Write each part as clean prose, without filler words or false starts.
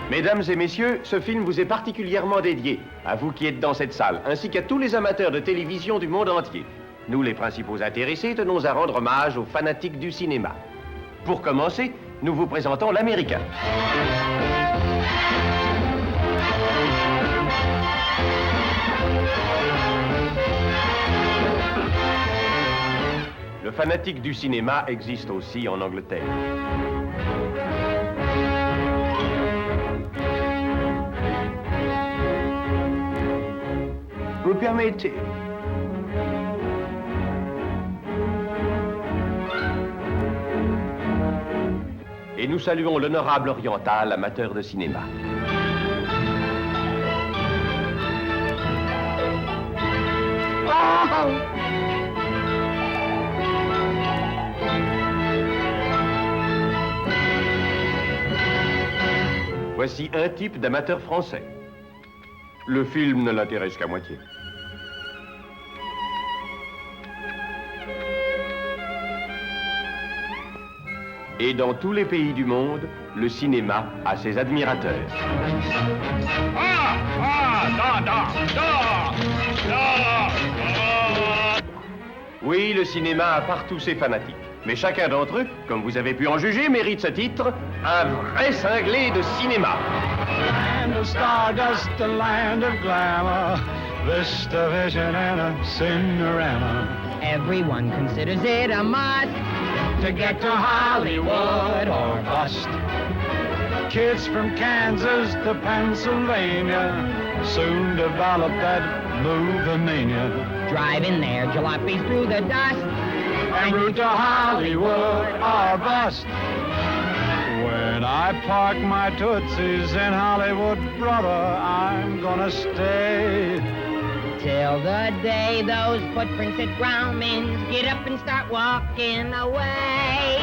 Mesdames et messieurs, ce film vous est particulièrement dédié, à vous qui êtes dans cette salle, ainsi qu'à tous les amateurs de télévision du monde entier. Nous, les principaux intéressés, tenons à rendre hommage aux fanatiques du cinéma. Pour commencer, nous vous présentons l'Américain. Le fanatique du cinéma existe aussi en Angleterre. Vous permettez? Et nous saluons l'honorable oriental, amateur de cinéma. Oh! Voici un type d'amateur français. Le film ne l'intéresse qu'à moitié. Et dans tous les pays du monde, le cinéma a ses admirateurs. Oui, le cinéma a partout ses fanatiques. Mais chacun d'entre eux, comme vous avez pu en juger, mérite ce titre, un vrai cinglé de cinéma. Land of stardust, a land of glamour, VistaVision and a Cinerama. Everyone considers it a must To get to Hollywood or bust. Kids from Kansas to Pennsylvania soon develop that movie mania. Driving their jalopies through the dust En route to Hollywood or bust. When I park my Tootsies in Hollywood, brother, I'm gonna stay till the day those footprints at Grauman's get up and start walking away.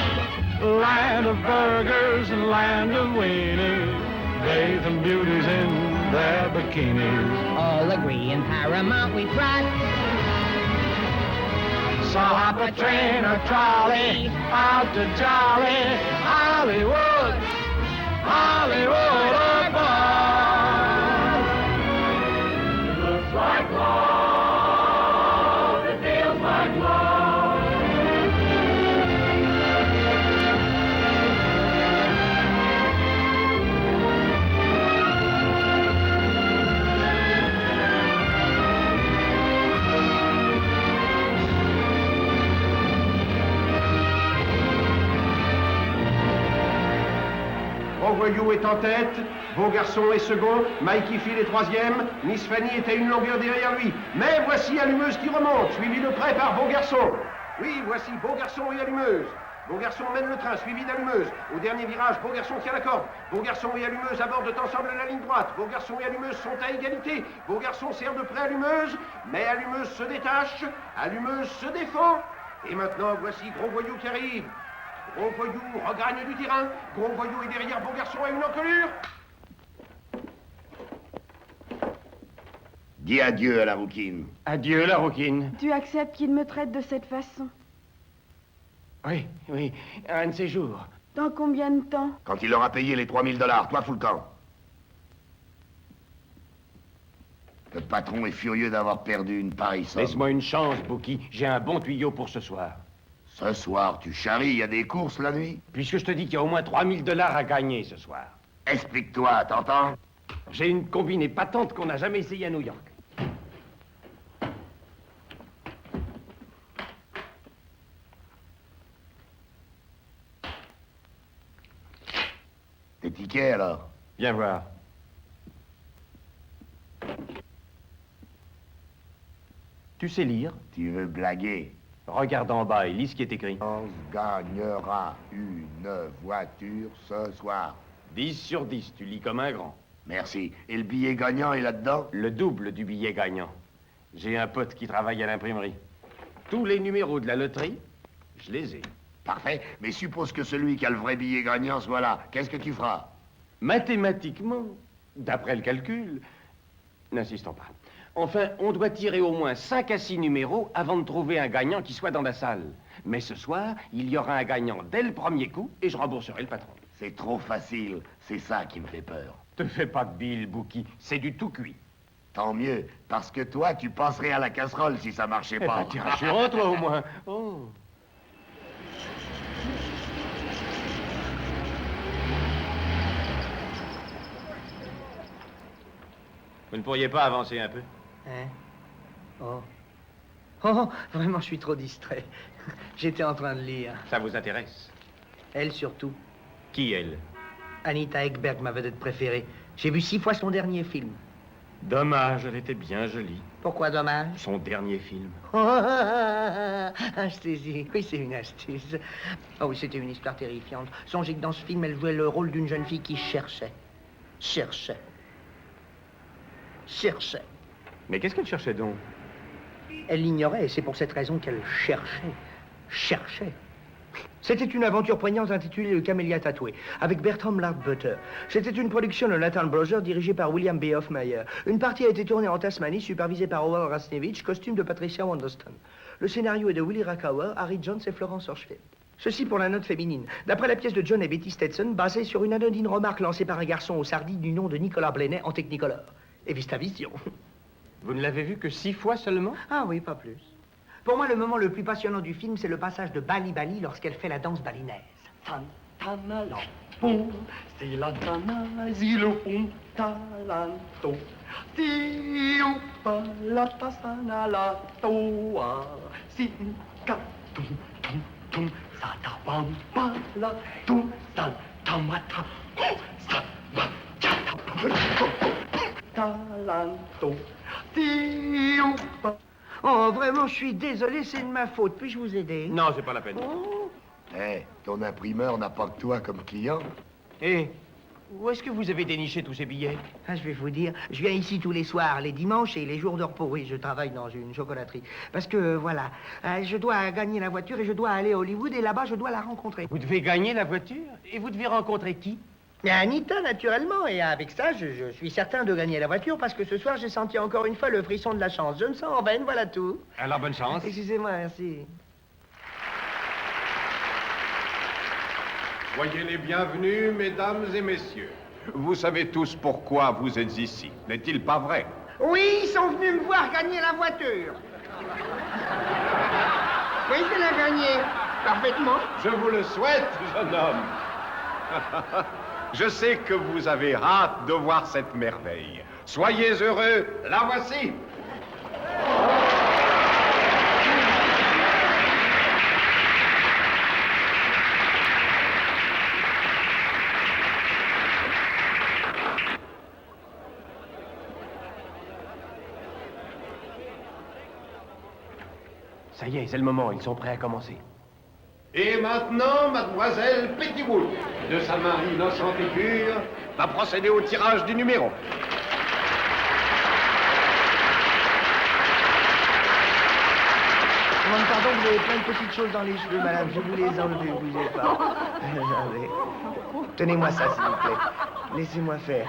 Land of burgers and land of weenies, bathing beauties in their bikinis. All agree in Paramount we trust. So hop a train or trolley out to jolly Hollywood, Hollywood or bust. It looks like love, it feels like love. Voyou est en tête, Beau Garçon est second, Mikey Phil est troisième, Miss Fanny est à une longueur derrière lui. Mais voici Allumeuse qui remonte, suivi de près par Beau Garçon. Oui, voici Beau Garçon et Allumeuse. Beau Garçon mène le train, suivi d'Allumeuse. Au dernier virage, Beau Garçon tient la corde. Beau Garçon et Allumeuse abordent ensemble la ligne droite. Beau Garçon et Allumeuse sont à égalité. Beau Garçon serre de près Allumeuse, mais Allumeuse se détache. Allumeuse se défend. Et maintenant, voici Gros Voyou qui arrive. Gros Voyou regagne du terrain. Gros Voyou est derrière Beau Garçon à une encolure. Dis adieu à la rouquine. Adieu, la rouquine. Tu acceptes qu'il me traite de cette façon? Oui, oui, un de ces jours. Dans combien de temps? Quand il aura payé les 3000 $, toi, fous le camp. Le patron est furieux d'avoir perdu une pareille somme. Laisse-moi une chance, Bookie. J'ai un bon tuyau pour ce soir. Ce soir, tu charries, il y a des courses la nuit. Puisque je te dis qu'il y a au moins 3000 $ à gagner ce soir. Explique-toi, t'entends? J'ai une combinée patente qu'on n'a jamais essayée à New York. Tes tickets, alors? Viens voir. Tu sais lire? Tu veux blaguer? Regarde en bas et lis ce qui est écrit. On gagnera une voiture ce soir. 10 sur 10, tu lis comme un grand. Merci. Et le billet gagnant est là-dedans? Le double du billet gagnant. J'ai un pote qui travaille à l'imprimerie. Tous les numéros de la loterie, je les ai. Parfait. Mais suppose que celui qui a le vrai billet gagnant soit là. Qu'est-ce que tu feras? Mathématiquement, d'après le calcul, n'insistons pas. Enfin, on doit tirer au moins 5 à 6 numéros avant de trouver un gagnant qui soit dans la salle. Mais ce soir, il y aura un gagnant dès le premier coup et je rembourserai le patron. C'est trop facile. C'est ça qui me fait peur. Te fais pas de bile, Bouki. C'est du tout cuit. Tant mieux, parce que toi, tu passerais à la casserole si ça marchait Eh pas. ben, t'iras chez eux, toi, au moins. Oh. Vous ne pourriez pas avancer un peu? Hein? Oh. Oh, vraiment, je suis trop distrait. J'étais en train de lire. Ça vous intéresse? Elle surtout. Qui, elle? Anita Ekberg, ma vedette préférée. J'ai vu 6 fois son dernier film. Dommage, elle était bien jolie. Pourquoi dommage? Son dernier film. Oh, asthésie. Oui, c'est une astuce. Oh oui, c'était une histoire terrifiante. Songez que dans ce film, elle jouait le rôle d'une jeune fille qui cherchait. Cherchait. Mais qu'est-ce qu'elle cherchait donc? Elle l'ignorait et c'est pour cette raison qu'elle cherchait. C'était une aventure poignante intitulée Le Camélia tatoué, avec Bertram Lardbutter. C'était une production de Nathan Brothers dirigée par William B. Hoffmeyer. Une partie a été tournée en Tasmanie, supervisée par Howard Rasnevich, costume de Patricia Wonderston. Le scénario est de Willie Rakauer, Harry Jones et Florence Horschfeld. Ceci pour la note féminine. D'après la pièce de John et Betty Stetson, basée sur une anodine remarque lancée par un garçon aux sardines du nom de Nicolas Blenay en Technicolor. Et vista vision. Vous ne l'avez vu que 6 fois seulement? Ah oui, pas plus. Pour moi, le moment le plus passionnant du film, c'est le passage de Bali Bali lorsqu'elle fait la danse balinaise. Santana la pom, c'est la tana, zilo pom, talanto. Tiu la tasana la toa, sinka tum tum tum, sata pam pala tum san tamata, sa talanto. Tiu pa. Oh, vraiment, je suis désolé, c'est de ma faute. Puis-je vous aider? Non, c'est pas la peine. Eh, ton imprimeur n'a pas que toi comme client. Eh, où est-ce que vous avez déniché tous ces billets? Ah, je vais vous dire, je viens ici tous les soirs, les dimanches et les jours de repos. Oui, je travaille dans une chocolaterie. Parce que, voilà, je dois gagner la voiture et je dois aller à Hollywood et là-bas, je dois la rencontrer. Vous devez gagner la voiture? Et vous devez rencontrer qui? Mais Anita, naturellement. Et avec ça, je suis certain de gagner la voiture parce que ce soir, j'ai senti encore une fois le frisson de la chance. Je me sens en veine, voilà tout. Alors, bonne chance. Excusez-moi, merci. Soyez les bienvenus, mesdames et messieurs. Vous savez tous pourquoi vous êtes ici, n'est-il pas vrai? Oui, ils sont venus me voir gagner la voiture. Oui, je l'ai gagnée. Parfaitement. Je vous le souhaite, jeune homme. Je sais que vous avez hâte de voir cette merveille. Soyez heureux, la voici. Ça y est, c'est le moment, ils sont prêts à commencer. Et maintenant, mademoiselle Pettigrew, de sa main innocente et pure, va procéder au tirage du numéro. Demande pardon, vous avez plein de petites choses dans les cheveux, madame. Je vous les enlever, bougez pas. Attendez. Tenez-moi ça, s'il vous plaît. Laissez-moi faire.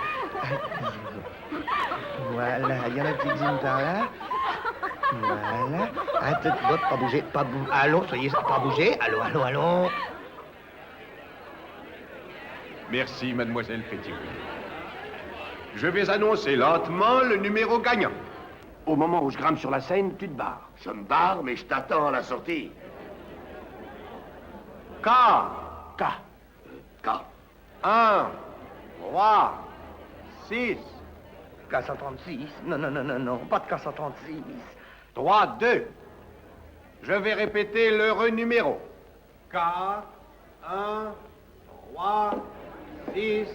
Voilà, il y en a qui zine par là. Voilà. Attends, pas bouger, pas bouger. Allons, soyez pas bouger. Allons. Merci, mademoiselle Pettigrew. Je vais annoncer lentement le numéro gagnant. Au moment où je grimpe sur la scène, tu te barres. Je me barre, mais je t'attends à la sortie. K. K. K. 1, 3, 6, K136. Non, pas de K136. 3, 2. Je vais répéter l'heureux numéro. K, 1, 3, 6,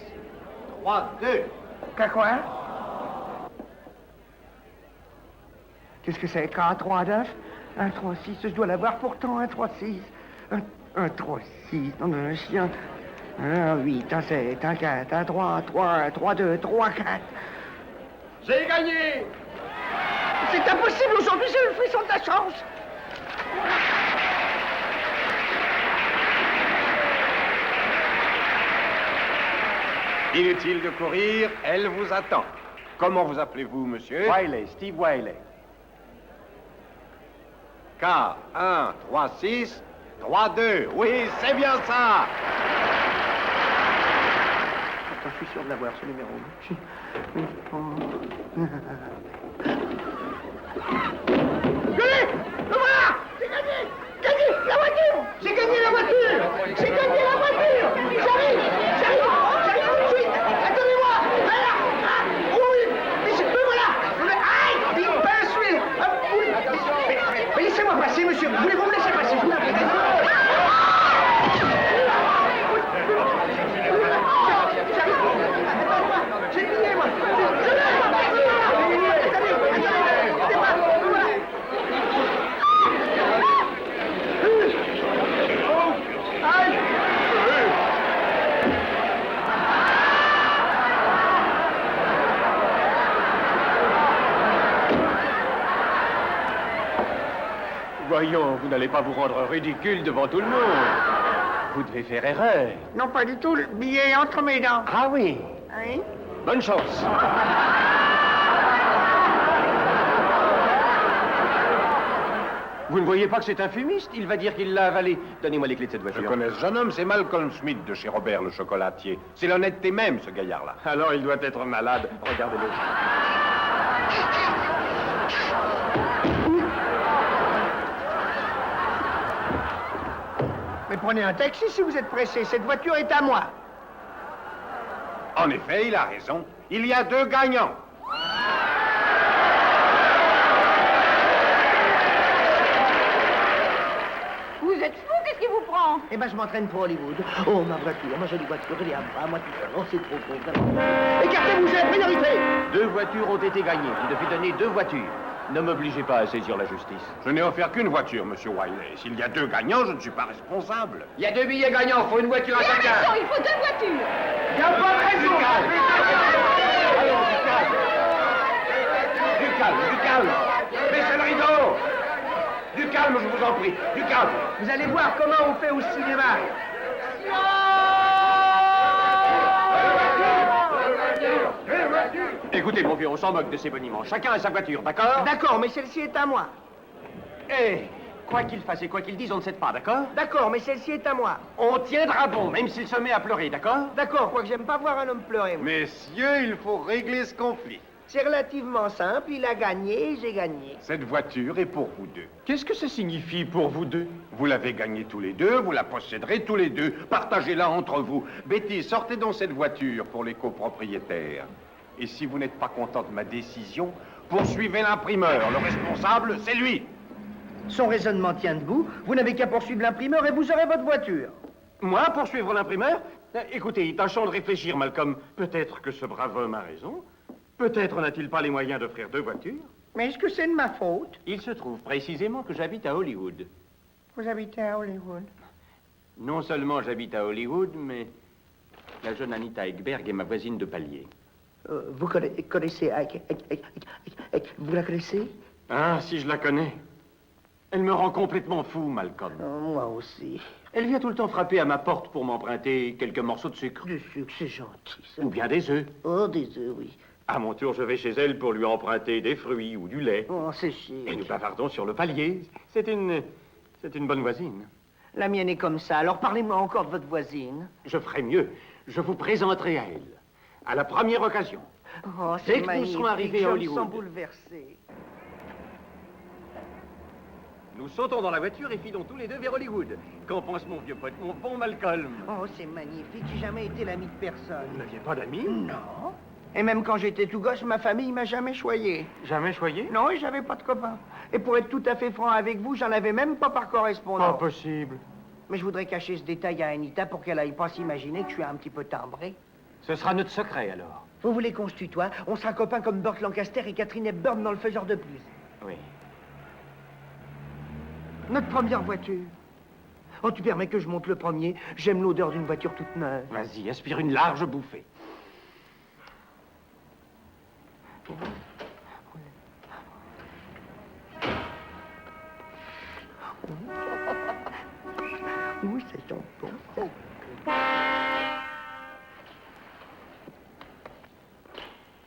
3, 2. K quoi? Qu'est-ce que c'est? K139? 136, je dois l'avoir pourtant, 136. 136, non, un chien. 1, 8, 1, 7, 1, 4, 1, 3, 3, 3, 2, 3, 4. J'ai gagné! C'est impossible, aujourd'hui j'ai le frisson de la chance. Inutile de courir, elle vous attend. Comment vous appelez-vous, monsieur? Wiley, Steve Wiley. K, 1, 3, 6, 3, 2. Oui, c'est bien ça! suis sûr de l'avoir, ce numéro. Gagné! Le voilà! C'est gagné! Gagné! La voiture! J'ai gagné la voiture! J'ai gagné la voiture! J'arrive tout de suite! Attendez-moi! Oui! Me voilà! Aïe! Il pince, oui! Mais laissez-moi passer, monsieur! Voulez-vous me laisser passer? Je vous la prie. J'ai plié, moi! Voyons, vous n'allez pas vous rendre ridicule devant tout le monde. Vous devez faire erreur. Non, pas du tout. Le billet est entre mes dents. Ah oui. Oui? Bonne chance. Vous ne voyez pas que c'est un fumiste? Il va dire qu'il l'a avalé. Donnez-moi les clés de cette voiture. Je connais ce jeune homme, c'est Malcolm Smith de chez Robert le chocolatier. C'est l'honnêteté même, ce gaillard-là. Alors il doit être malade. Regardez-le. Mais prenez un taxi si vous êtes pressé. Cette voiture est à moi. En effet, il a raison. Il y a 2 gagnants. Vous êtes fou, qu'est-ce qui vous prend? Eh ben, je m'entraîne pour Hollywood. Oh, ma voiture, ma jolie voiture, elle est à moi tout seul. Oh, c'est trop beau, vraiment. Écartez-vous, j'ai la priorité. 2 voitures ont été gagnées. Vous devez donner 2 voitures. Ne m'obligez pas à saisir la justice. Je n'ai offert qu'une voiture, monsieur Wiley. S'il y a 2 gagnants, je ne suis pas responsable. Il y a 2 billets gagnants. Faut une voiture à chacun. Non, il faut 2 voitures. Il n'y a pas de raison. Allons, du calme. Du calme. Baissez le rideau. Du calme, je vous en prie. Du calme. Vous allez voir comment on fait au cinéma. Écoutez, mon vieux, on s'en moque de ces boniments. Chacun a sa voiture, d'accord? D'accord, mais celle-ci est à moi. Eh, quoi qu'il fasse et quoi qu'il dise, on ne cède pas, d'accord? D'accord, mais celle-ci est à moi. On tiendra bon, même s'il se met à pleurer, d'accord? D'accord, quoique j'aime pas voir un homme pleurer. moi. Messieurs, il faut régler ce conflit. C'est relativement simple, il a gagné, j'ai gagné. Cette voiture est pour vous 2. Qu'est-ce que ça signifie pour vous 2? Vous l'avez gagnée tous les 2, vous la posséderez tous les 2. Partagez-la entre vous. Betty, sortez donc cette voiture pour les copropriétaires. Et si vous n'êtes pas content de ma décision, poursuivez l'imprimeur. Le responsable, c'est lui. Son raisonnement tient debout, vous n'avez qu'à poursuivre l'imprimeur et vous aurez votre voiture. Moi, poursuivre l'imprimeur? Écoutez, tâchons de réfléchir, Malcolm. Peut-être que ce brave homme a raison. Peut-être n'a-t-il pas les moyens d'offrir 2 voitures. Mais est-ce que c'est de ma faute? Il se trouve précisément que j'habite à Hollywood. Vous habitez à Hollywood? Non seulement j'habite à Hollywood, mais la jeune Anita Ekberg est ma voisine de palier. Vous connaissez... Vous la connaissez? Ah, si je la connais. Elle me rend complètement fou, Malcolm. Moi aussi. Elle vient tout le temps frapper à ma porte pour m'emprunter quelques morceaux de sucre. Du sucre, c'est gentil, ça. Ou bien des œufs. Oh, des œufs, oui. À mon tour, je vais chez elle pour lui emprunter des fruits ou du lait. Oh, c'est chic. Et nous bavardons sur le palier. C'est une bonne voisine. La mienne est comme ça, alors parlez-moi encore de votre voisine. Je ferai mieux. Je vous présenterai à elle. À la première occasion. Oh, Dès c'est que nous magnifique, serons arrivés à je me Hollywood. sens bouleversé. Nous sautons dans la voiture et filons tous les 2 vers Hollywood. Qu'en pense mon vieux pote, mon bon Malcolm? Oh, c'est magnifique, j'ai jamais été l'ami de personne. Vous n'aviez pas d'amis? Non. Et même quand j'étais tout gosse, ma famille m'a jamais choyé. Jamais choyé? Non, et j'avais pas de copains. Et pour être tout à fait franc avec vous, j'en avais même pas par correspondance. Pas possible. Mais je voudrais cacher ce détail à Anita pour qu'elle aille pas s'imaginer que je suis un petit peu timbré. Ce sera notre secret, alors. Vous voulez qu'on se tutoie? On sera copains comme Burt Lancaster et Catherine Hepburn dans Le Faiseur de plus. Oui. Notre première voiture. Oh, tu permets que je monte le premier? J'aime l'odeur d'une voiture toute neuve. Vas-y, aspire une large bouffée. Ouh, ça sent bon.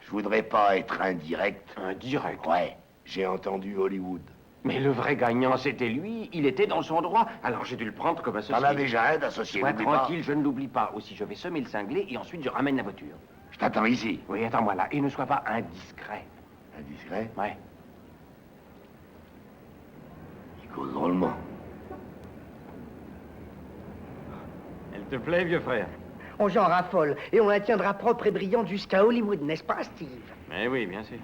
Je voudrais pas être indirect. Indirect? Ouais, j'ai entendu Hollywood. Mais le vrai gagnant, c'était lui. Il était dans son droit. Alors j'ai dû le prendre comme associé. T'en as déjà un d'associé, Sois n'oublie pas. tranquille, je ne l'oublie pas. Aussi, je vais semer le cinglé et ensuite je ramène la voiture. Je t'attends ici. Oui, attends-moi là. Et ne sois pas indiscret. Indiscret? Ouais. Il cause drôlement. Elle te plaît, vieux frère? On j'en raffole, et on la tiendra propre et brillante jusqu'à Hollywood, n'est-ce pas, Steve? Mais oui, bien sûr.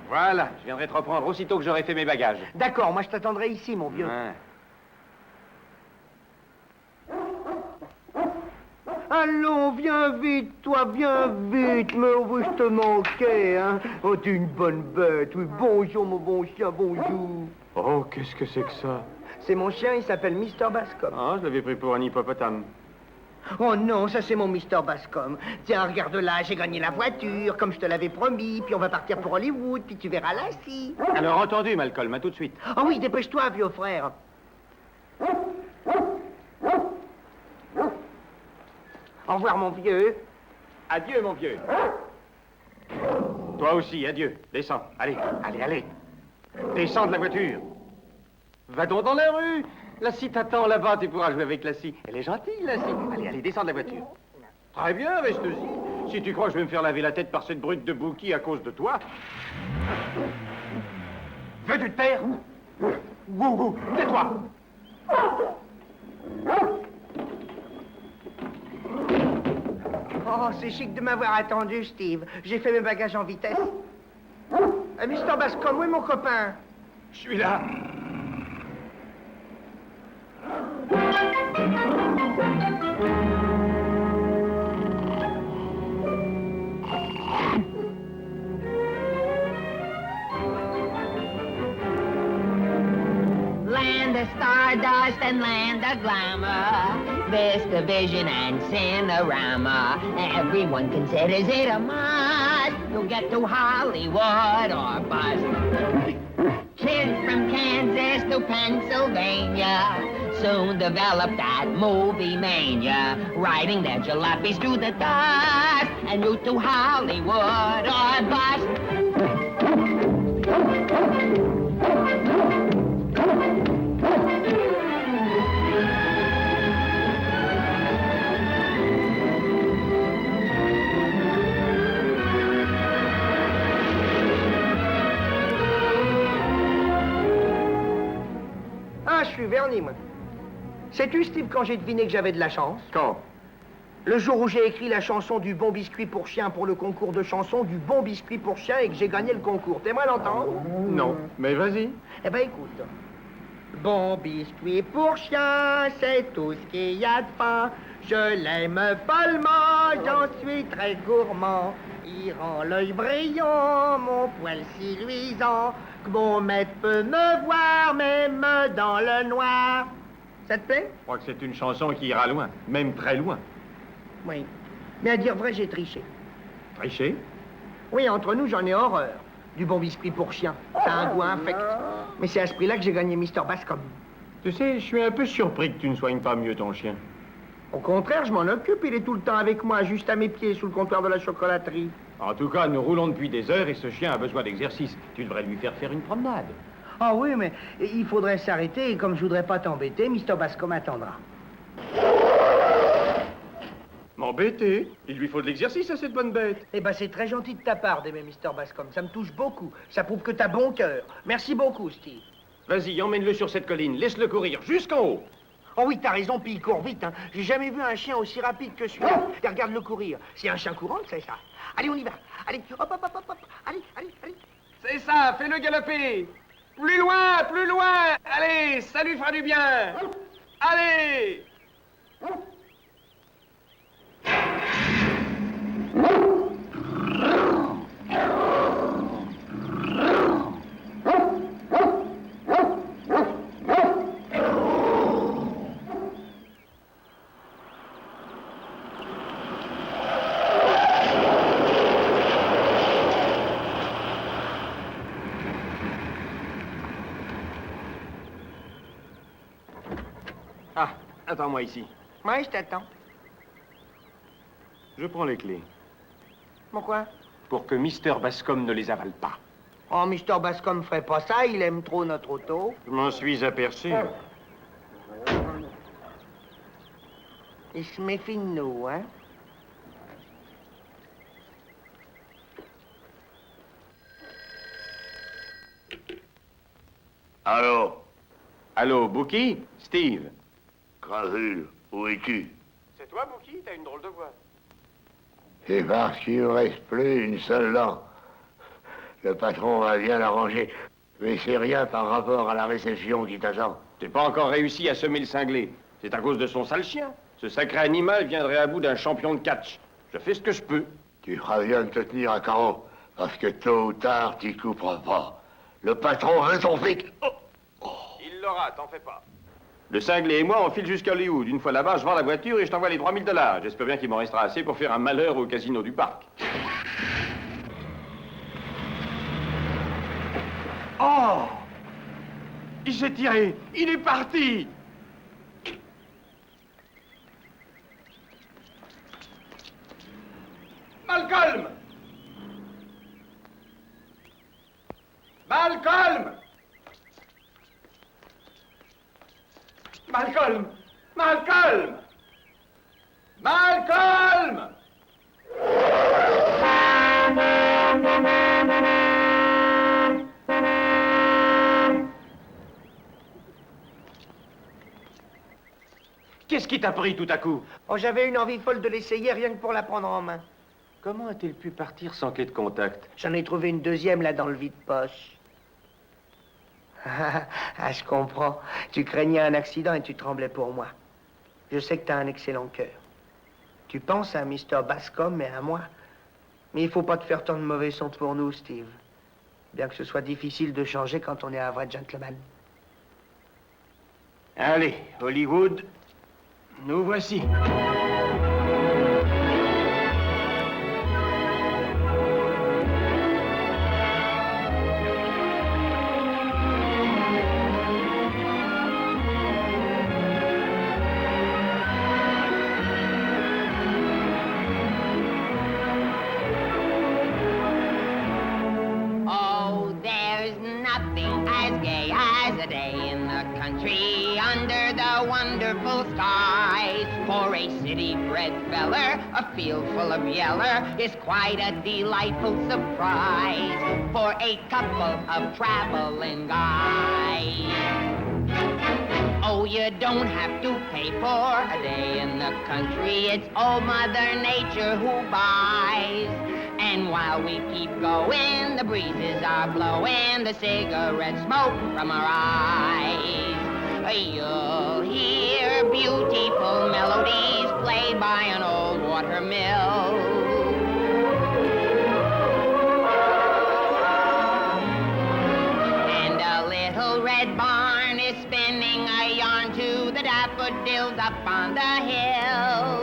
Voilà, je viendrai te reprendre aussitôt que j'aurai fait mes bagages. D'accord, moi je t'attendrai ici, mon vieux. Ouais. Allons, viens vite, toi, viens vite, mais on veut je te manquer, hein. Oh, t'es une bonne bête, oui, bonjour, mon bon chien, bonjour. Oh, qu'est-ce que c'est que ça? C'est mon chien, il s'appelle Mr. Bascom. Ah, je l'avais pris pour un hippopotame. Oh non, ça c'est mon Mr. Bascom. Tiens, regarde là, j'ai gagné la voiture, comme je te l'avais promis, puis on va partir pour Hollywood, puis tu verras Lassie. Alors, entendu, Malcolm, à tout de suite. Ah oui, dépêche-toi, vieux frère. Au revoir, mon vieux. Adieu, mon vieux. Toi aussi, adieu. Descends. Allez, allez, allez. Descends de la voiture. Va donc dans la rue. Lassie t'attend là-bas, tu pourras jouer avec Lassie. Elle est gentille, Lassie. Allez, allez, descends de la voiture. Très bien, reste-y. Si tu crois que je vais me faire laver la tête par cette brute de Bouki à cause de toi... Veux-tu te taire? Gou, tais-toi. Oh, c'est chic de m'avoir attendu, Steve. J'ai fait mes bagages en vitesse. Mr. Bascom, où est mon copain? Je suis là. Land of stardust and land of glamour, Vista Vision and Cinerama. Everyone considers it a must to get to Hollywood or bust. Kids from Kansas to Pennsylvania soon developed that movie mania, riding their jalopies to the dust, and you to Hollywood or bust. Ah, je suis verni, moi. Sais-tu, Steve, quand j'ai deviné que j'avais de la chance? Quand? Le jour où j'ai écrit la chanson du bon biscuit pour chien pour le concours de chansons du bon biscuit pour chien et que j'ai gagné le concours. T'aimerais l'entendre? Non, mais vas-y. Eh ben, écoute. Bon biscuit pour chien, c'est tout ce qu'il y a de fin. Je l'aime follement, j'en suis très gourmand. Il rend l'œil brillant, mon poil si luisant, que mon maître peut me voir, même dans le noir. Ça te plaît? Je crois que c'est une chanson qui ira loin, même très loin. Oui. Mais à dire vrai, j'ai triché. Tricher? Oui, entre nous, j'en ai horreur. Du bon biscuit pour chien. Ça a un goût infect. Mais c'est à ce prix-là que j'ai gagné Mr. Bascom. Tu sais, je suis un peu surpris que tu ne soignes pas mieux ton chien. Au contraire, je m'en occupe. Il est tout le temps avec moi, juste à mes pieds, sous le comptoir de la chocolaterie. En tout cas, nous roulons depuis des heures et ce chien a besoin d'exercice. Tu devrais lui faire une promenade. Ah oui, mais il faudrait s'arrêter et comme je voudrais pas t'embêter, Mr. Bascom attendra. M'embêter? Il lui faut de l'exercice à cette bonne bête. Eh ben, c'est très gentil de ta part d'aimer Mr. Bascom. Ça me touche beaucoup. Ça prouve que t'as bon cœur. Merci beaucoup, Steve. Vas-y, emmène-le sur cette colline. Laisse-le courir jusqu'en haut. Oh oui, t'as raison, puis il court vite, hein. J'ai jamais vu un chien aussi rapide que celui-là. Et regarde-le courir. C'est un chien courant, c'est ça. Allez, on y va. Allez, hop, hop, hop, hop, hop. Allez, allez, allez. C'est ça, fais-le galoper. Plus loin, plus loin. Allez, ça lui fera du bien. Allez. Ah, Attends-moi ici. Moi, je t'attends. Je prends les clés. Pourquoi? Pour que Mr. Bascom ne les avale pas. Oh, Mr. Bascom ferait pas ça, il aime trop notre auto. Je m'en suis aperçu. Il se méfie de nous, hein? Allô? Allô, Bookie? Steve? Gravule, où es-tu? C'est toi, Bookie? T'as une drôle de voix. C'est parce qu'il ne reste plus une seule dent. Le patron va bien l'arranger. Mais c'est rien par rapport à la réception qui t'attend. T'as pas encore réussi à semer le cinglé. C'est à cause de son sale chien. Ce sacré animal viendrait à bout d'un champion de catch. Je fais ce que je peux. Tu feras bien de te tenir à carreau, parce que tôt ou tard, t'y couperas pas. Le patron veut ton fric. Oh. Il l'aura, t'en fais pas. Le cinglé et moi, on file jusqu'à Hollywood. Une fois là-bas, je vends la voiture et je t'envoie les 3 000 $. J'espère bien qu'il m'en restera assez pour faire un malheur au casino du parc. Oh! Il s'est tiré! Il est parti! Malcolm! Malcolm! Malcolm! Malcolm! Malcolm! Qu'est-ce qui t'a pris tout à coup? Oh, j'avais une envie folle de l'essayer, rien que pour la prendre en main. Comment a-t-il pu partir sans clé de contact? J'en ai trouvé une deuxième, là, dans le vide-poche. Ah, je comprends. Tu craignais un accident et tu tremblais pour moi. Je sais que t'as un excellent cœur. Tu penses à Mr. Bascom et à moi. Mais il faut pas te faire tant de mauvais sons pour nous, Steve. Bien que ce soit difficile de changer quand on est un vrai gentleman. Allez, Hollywood, nous voici. Oh, there's nothing as gay as a day in the country under the wonderful skies. For a city-bred feller, a field full of yeller is quite a delightful surprise for a couple of traveling guys. Oh, you don't have to pay for a day in the country. It's old Mother Nature who buys. And while we keep going, the breezes are blowing, the cigarette smoke from our eyes. You'll hear beautiful melodies played by an old water mill. And a little red barn is spinning a yarn to the daffodils up on the hill.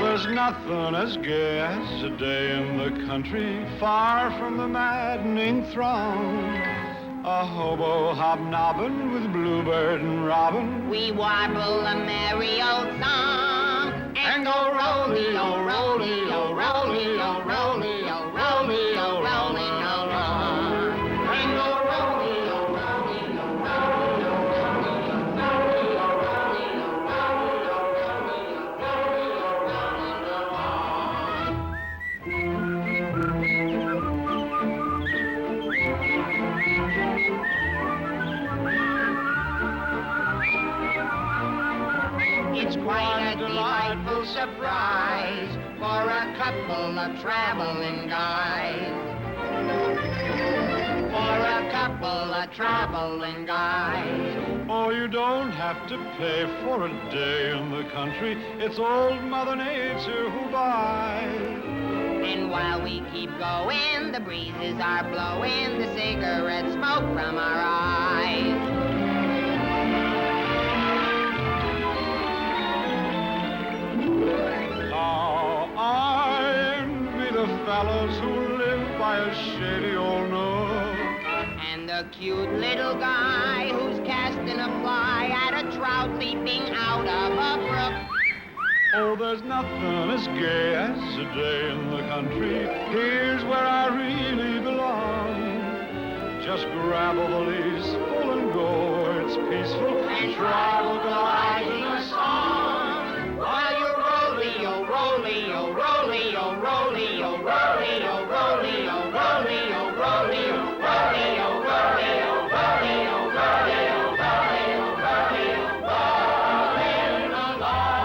There's nothing as gay as a day in the country, far from the maddening throng. A hobo hobnobbing with bluebird and robin. We warble a merry old song and go roly-o, roly-o, roly-o, roly-o, roly-o, rolling along. And go roly-o, roly-o, roly-o, roly-o, roly-o, roly-o, roly-o, It's quite a delightful surprise for a couple of traveling guys. For a couple of traveling guys. Oh, you don't have to pay for a day in the country. It's old Mother Nature who buys. And while we keep going, the breezes are blowing, the cigarette smoke from our eyes. Now I envy the fellows who live by a shady old nook. and the cute little guy who's casting a fly at a trout leaping out of a brook. Oh, there's nothing as gay as a day in the country. Here's where I really belong. Just grab a valise full and go where it's peaceful and travel gliding a song. While you're rolly-o, rolly-o, rolly-o, rolly-o, rolly-o, rolly-o, rolly-o, rolly-o, rolly-o, rolly-o, rolly-o, rolly-o, rolly-o, rolling along.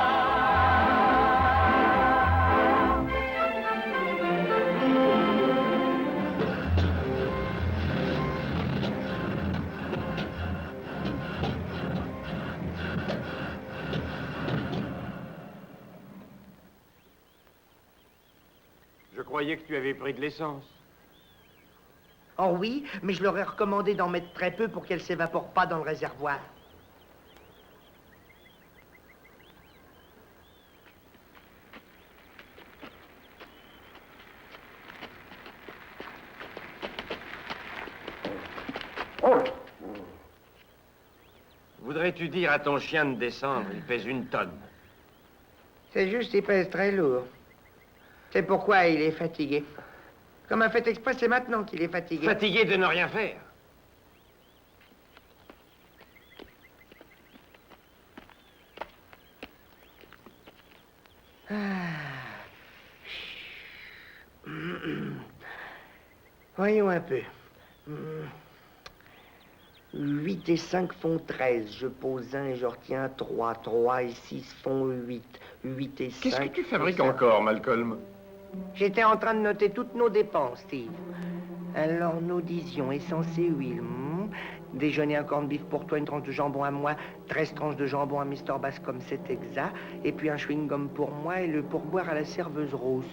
Je croyais que tu avais pris de l'essence. Oh oui, mais je leur ai recommandé d'en mettre très peu pour qu'elle s'évapore pas dans le réservoir. Voudrais-tu dire à ton chien de descendre? Il pèse 1 tonne. C'est juste, il pèse très lourd. C'est pourquoi il est fatigué. Comme un fait exprès, c'est maintenant qu'il est fatigué. Fatigué de ne rien faire. Voyons un peu. 8 et 5 font 13. Je pose 1 et je retiens 3. 3 et 6 font 8. 8 et 5... Qu'est-ce que tu fabriques encore, Malcolm? J'étais en train de noter toutes nos dépenses, Steve. Alors, nous disions essence et huile. Déjeuner, un corned beef pour toi, une tranche de jambon à moi, 13 tranches de jambon à Mr. Bascom, c'est exact. Et puis un chewing-gum pour moi et le pourboire à la serveuse rose.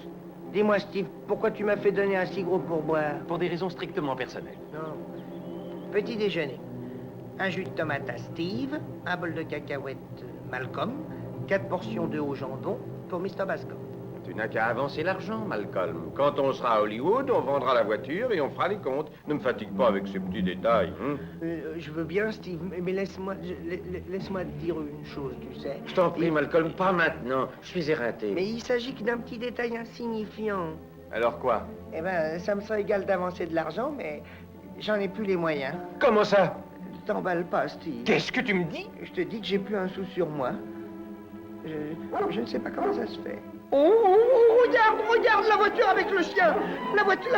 Dis-moi, Steve, pourquoi tu m'as fait donner un si gros pourboire? Pour des raisons strictement personnelles. Non. Petit déjeuner. Un jus de tomate à Steve, un bol de cacahuètes Malcolm, 4 portions d'œufs au jambon pour Mr. Bascom. Tu n'as qu'à avancer l'argent, Malcolm. Quand on sera à Hollywood, on vendra la voiture et on fera les comptes. Ne me fatigue pas avec ces petits détails. Hein? Je veux bien, Steve, mais laisse-moi te dire une chose, tu sais. Je t'en prie, Malcolm, pas maintenant. Je suis éreinté. Mais il s'agit que d'un petit détail insignifiant. Alors quoi? Eh ben, ça me serait égal d'avancer de l'argent, mais j'en ai plus les moyens. Comment ça? T'emballe pas, Steve. Qu'est-ce que tu me dis? Je te dis que j'ai plus un sou sur moi. Je ne sais pas comment ça se fait. Oh, regarde la voiture avec le chien. La voiture.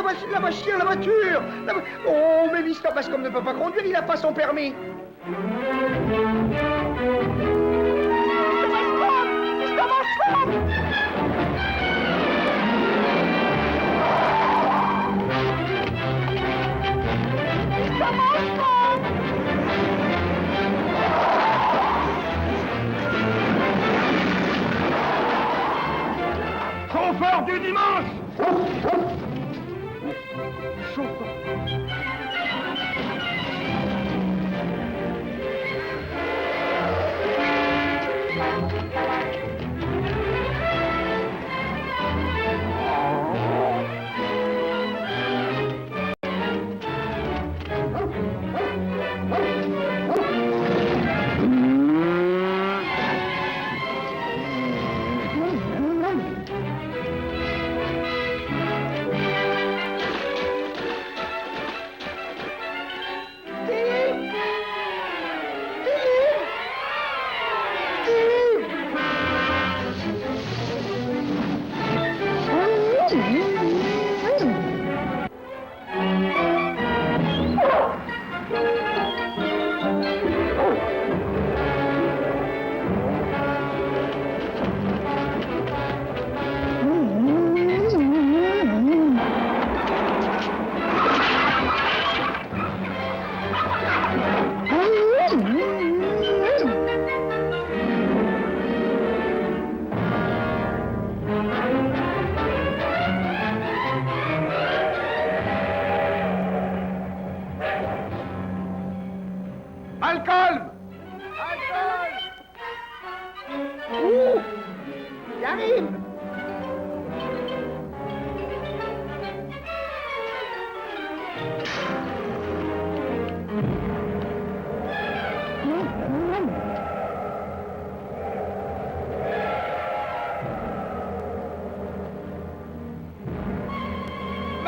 Oh, mais Mr. Bascom ne peut pas conduire, il n'a pas son permis. Mr. Bascom! Chauffeur du dimanche! Chauffeur.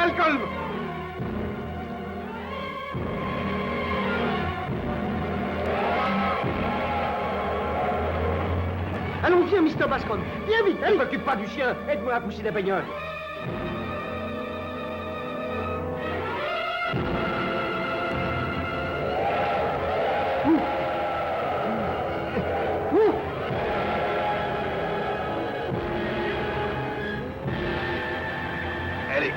Malcolm! Allons, viens, Mr. Bascom. Viens vite, Ne allez. t'occupe pas du chien. Aide-moi à pousser la bagnole. Allez.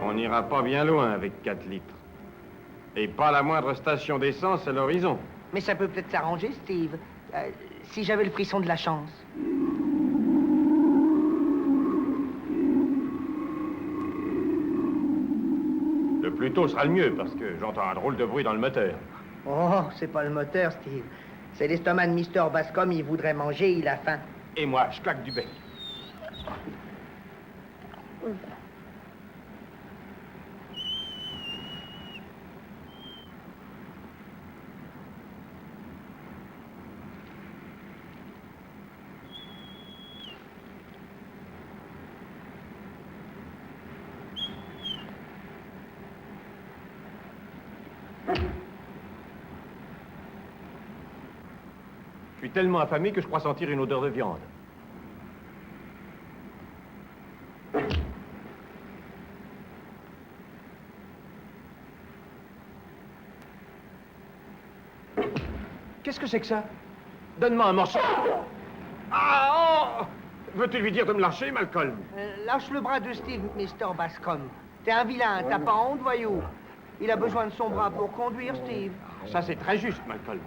On n'ira pas bien loin avec 4 litres. Et pas la moindre station d'essence à l'horizon. Mais ça peut peut-être s'arranger, Steve. Si j'avais le frisson de la chance. Le plus tôt sera le mieux, parce que j'entends un drôle de bruit dans le moteur. Oh, c'est pas le moteur, Steve. C'est l'estomac de Mr. Bascom, il voudrait manger, il a faim. Et moi, je claque du bec. Je suis tellement affamé que je crois sentir une odeur de viande. Qu'est-ce que c'est que ça? Donne-moi un morceau. Ah, oh! Veux-tu lui dire de me lâcher, Malcolm? Lâche le bras de Steve, Mr. Bascom. T'es un vilain, t'as pas honte, voyou. Il a besoin de son bras pour conduire, Steve. Ça, c'est très juste, Malcolm.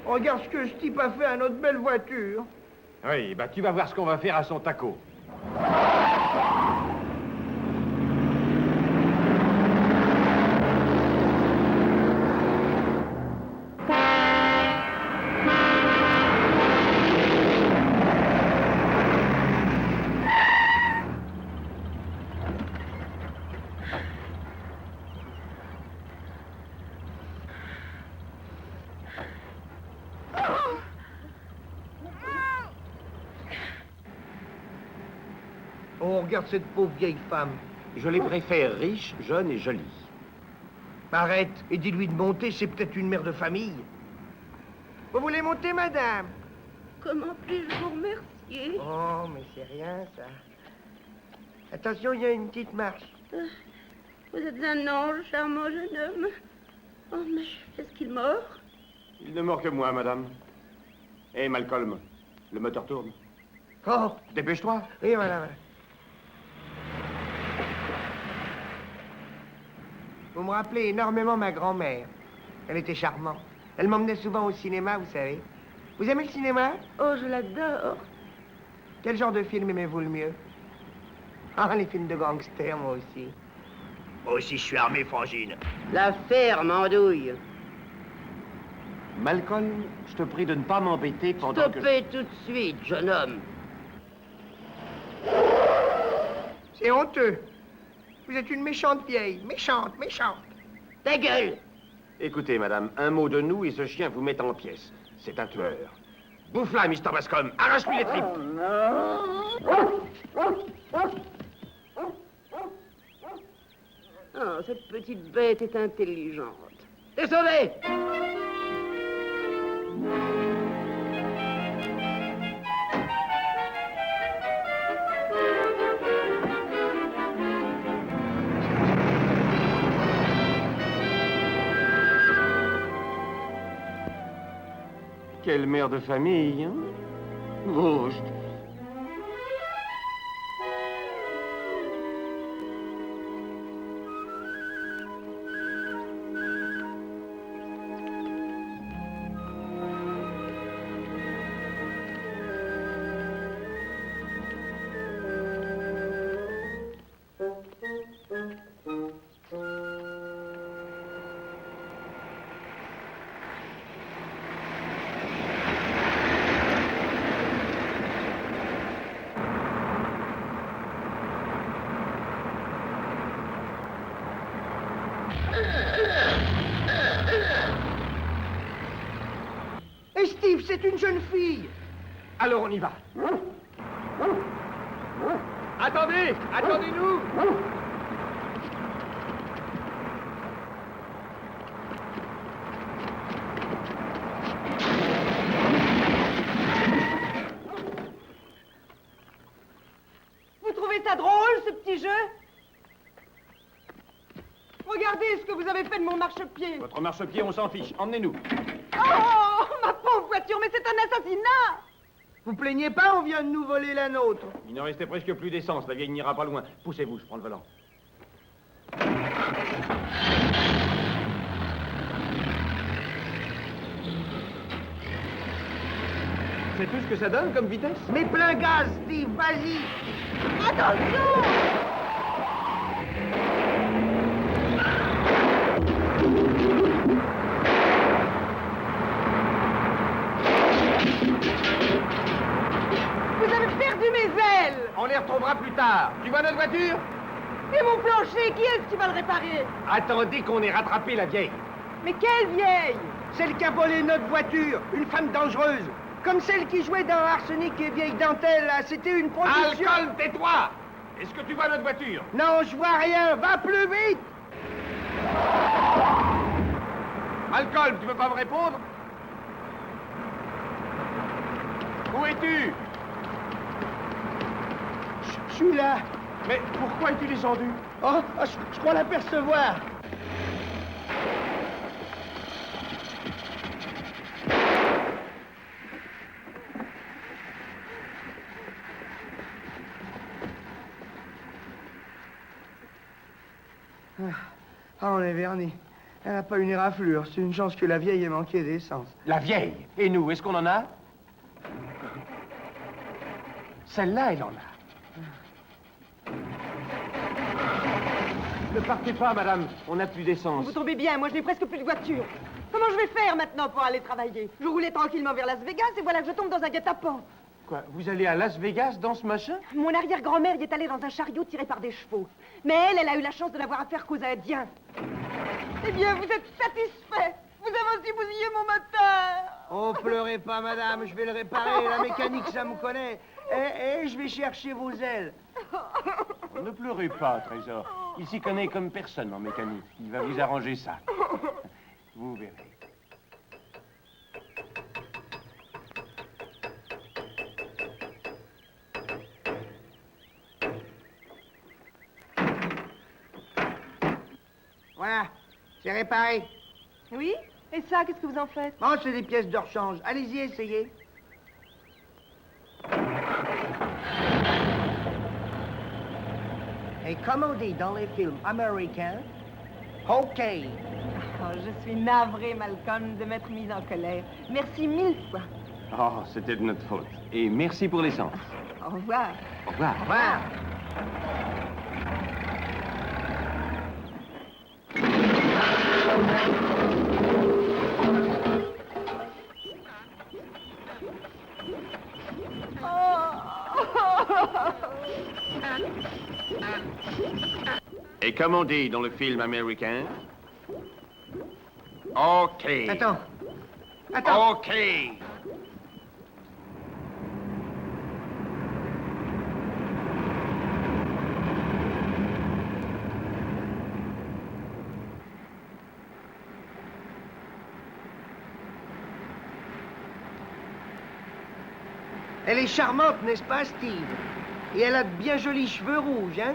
Regarde ce que ce type a fait à notre belle voiture. Oui, bah tu vas voir ce qu'on va faire à son taco. Oh, regarde cette pauvre vieille femme. Je les préfère riches, jeunes et jolies. Arrête et dis-lui de monter, c'est peut-être une mère de famille. Vous voulez monter, madame? Comment puis-je vous remercier? Oh, mais c'est rien, ça. Attention, il y a une petite marche. Vous êtes un ange, charmant jeune homme. Oh, mais est-ce qu'il mord? Il ne mord que moi, madame. Hé, Malcolm, le moteur tourne. Oh, Dépêche-toi. et voilà. Vous me rappelez énormément ma grand-mère. Elle était charmante. Elle m'emmenait souvent au cinéma, vous savez. Vous aimez le cinéma? Oh, je l'adore. Quel genre de film aimez-vous le mieux? Ah, les films de gangsters, moi aussi. Moi aussi, je suis armé, Frangine. La ferme, andouille. Malcolm, je te prie de ne pas m'embêter pendant que... Stoppez tout de suite, jeune homme. C'est honteux. Vous êtes une méchante vieille. Méchante, méchante. Ta gueule! Écoutez, madame, un mot de nous et ce chien vous met en pièces. C'est un tueur. Bouffe-la, Mr. Bascom. Arrache-lui les tripes. Oh, cette petite bête est intelligente. T'es sauvé! Quelle mère de famille, hein? Oh, Et Steve, c'est une jeune fille. Alors on y va. Attendez, attendez-nous. Vous trouvez ça drôle, ce petit jeu? Regardez ce que vous avez fait de mon marchepied. Votre marchepied, on s'en fiche. Emmenez-nous. Oh, ma pauvre voiture, mais c'est un assassinat! Vous plaignez pas, on vient de nous voler la nôtre. Il n'en restait presque plus d'essence. La vieille n'ira pas loin. Poussez-vous, je prends le volant. C'est tout ce que ça donne comme vitesse? Mais plein gaz, Steve, vas-y. Attention! Vous avez perdu mes ailes! On les retrouvera plus tard. Tu vois notre voiture? Et mon plancher, qui est-ce qui va le réparer? Attendez qu'on ait rattrapé la vieille. Mais quelle vieille! Celle qui a volé notre voiture, une femme dangereuse. Comme celle qui jouait dans Arsenic et Vieille Dentelle, là. C'était une production... Malcolm, tais-toi! Est-ce que tu vois notre voiture? Non, je vois rien. Va plus vite! Malcolm, tu veux pas me répondre? Où es-tu? Je suis là. Mais pourquoi es-tu descendu? Oh, je crois l'apercevoir. Ah, on est verni. Elle n'a pas une éraflure. C'est une chance que la vieille ait manqué d'essence. La vieille. Et nous, est-ce qu'on en a? Celle-là, elle en a. Ne partez pas, madame. On n'a plus d'essence. Vous tombez bien, moi je n'ai presque plus de voiture. Comment je vais faire maintenant pour aller travailler? Je roulais tranquillement vers Las Vegas et voilà que je tombe dans un guet-apens. Quoi? Vous allez à Las Vegas dans ce machin? Mon arrière-grand-mère y est allée dans un chariot tiré par des chevaux. Mais elle a eu la chance de n'avoir affaire qu'aux Indiens. Eh bien, vous êtes satisfait? Vous avez aussi bousillé mon moteur. Oh, pleurez pas, madame, je vais le réparer. La mécanique, ça me connaît. Et je vais chercher vos ailes. Ne pleurez pas, Trésor. Il s'y connaît comme personne en mécanique. Il va vous arranger ça. Vous verrez. Voilà, c'est réparé. Oui? Et ça, qu'est-ce que vous en faites? Oh, c'est des pièces de rechange. Allez-y, essayez. Et commandé dans les films américains, OK. Oh, je suis navrée, Malcolm, de m'être mise en colère. Merci 1000 fois. Oh, c'était de notre faute. Et merci pour l'essence. Au revoir. Au revoir. Au revoir. Et comme on dit dans le film américain... OK. Attends. Attends. OK. Elle est charmante, n'est-ce pas, Steve? Et elle a de bien jolis cheveux rouges, hein?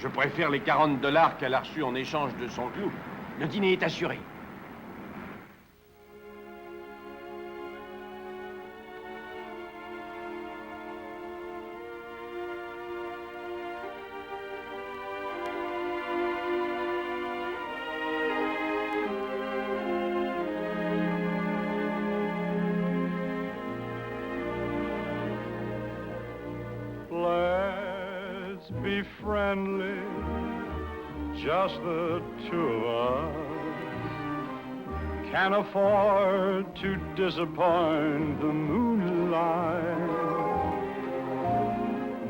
Je préfère les 40 $ qu'elle a reçus en échange de son clou. Le dîner est assuré. be friendly, just the two of us. Can't afford to disappoint the moonlight.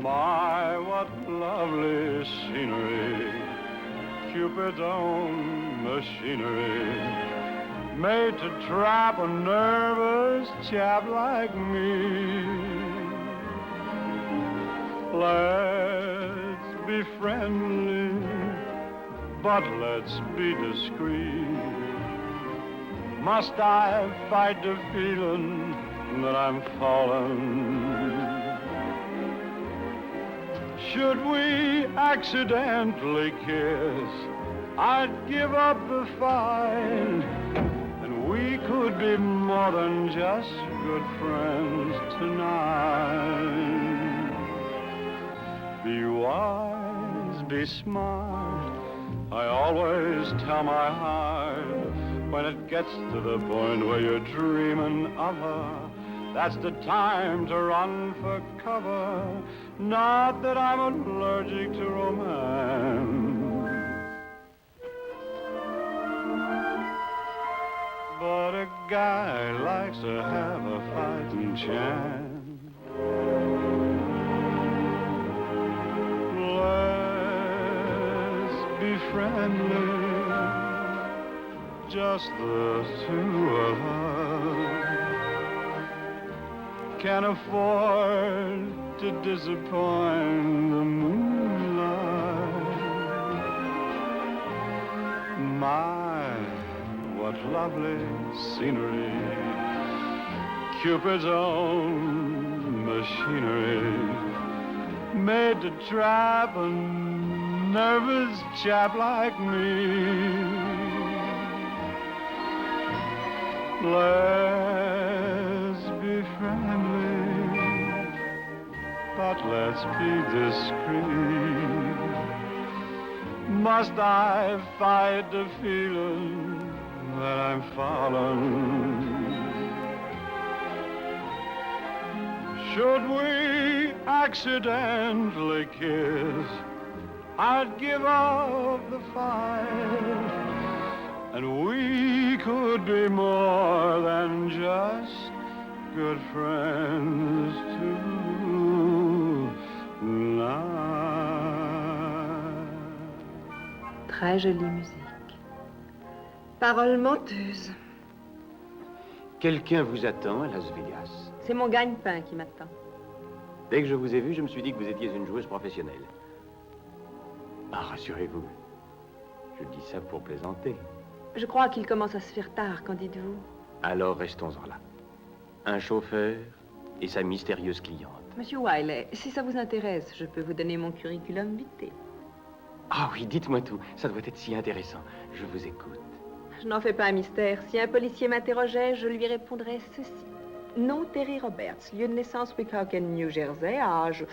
My, what lovely scenery, Cupid's own machinery, made to trap a nervous chap like me. Let's be friendly, but let's be discreet. Must I fight the feeling that I'm falling? Should we accidentally kiss, I'd give up the fight, and we could be more than just good friends tonight. Be wise, be smart, I always tell my heart, when it gets to the point where you're dreaming of her, that's the time to run for cover. Not that I'm allergic to romance, but a guy likes to have a fighting chance. Let's be friendly, just the two of us. Can't afford to disappoint the moonlight. My, what lovely scenery, Cupid's own machinery, made to trap a nervous chap like me. Let's be friendly, but let's be discreet. Must I fight the feeling that I'm falling? Should we accidentally kiss, I'd give up the fight, and we could be more than just good friends tonight. Très jolie musique. Paroles menteuses. Quelqu'un vous attend à Las Vegas. C'est mon gagne-pain qui m'attend. Dès que je vous ai vu, je me suis dit que vous étiez une joueuse professionnelle. Ah, rassurez-vous, je dis ça pour plaisanter. Je crois qu'il commence à se faire tard, qu'en dites-vous? Alors restons-en là. Un chauffeur et sa mystérieuse cliente. Monsieur Wiley, si ça vous intéresse, je peux vous donner mon curriculum vitae. Ah oui, dites-moi tout. Ça doit être si intéressant. Je vous écoute. Je n'en fais pas un mystère. Si un policier m'interrogeait, je lui répondrais ceci. Nom Terry Roberts, lieu de naissance Weehawken, New Jersey, âge...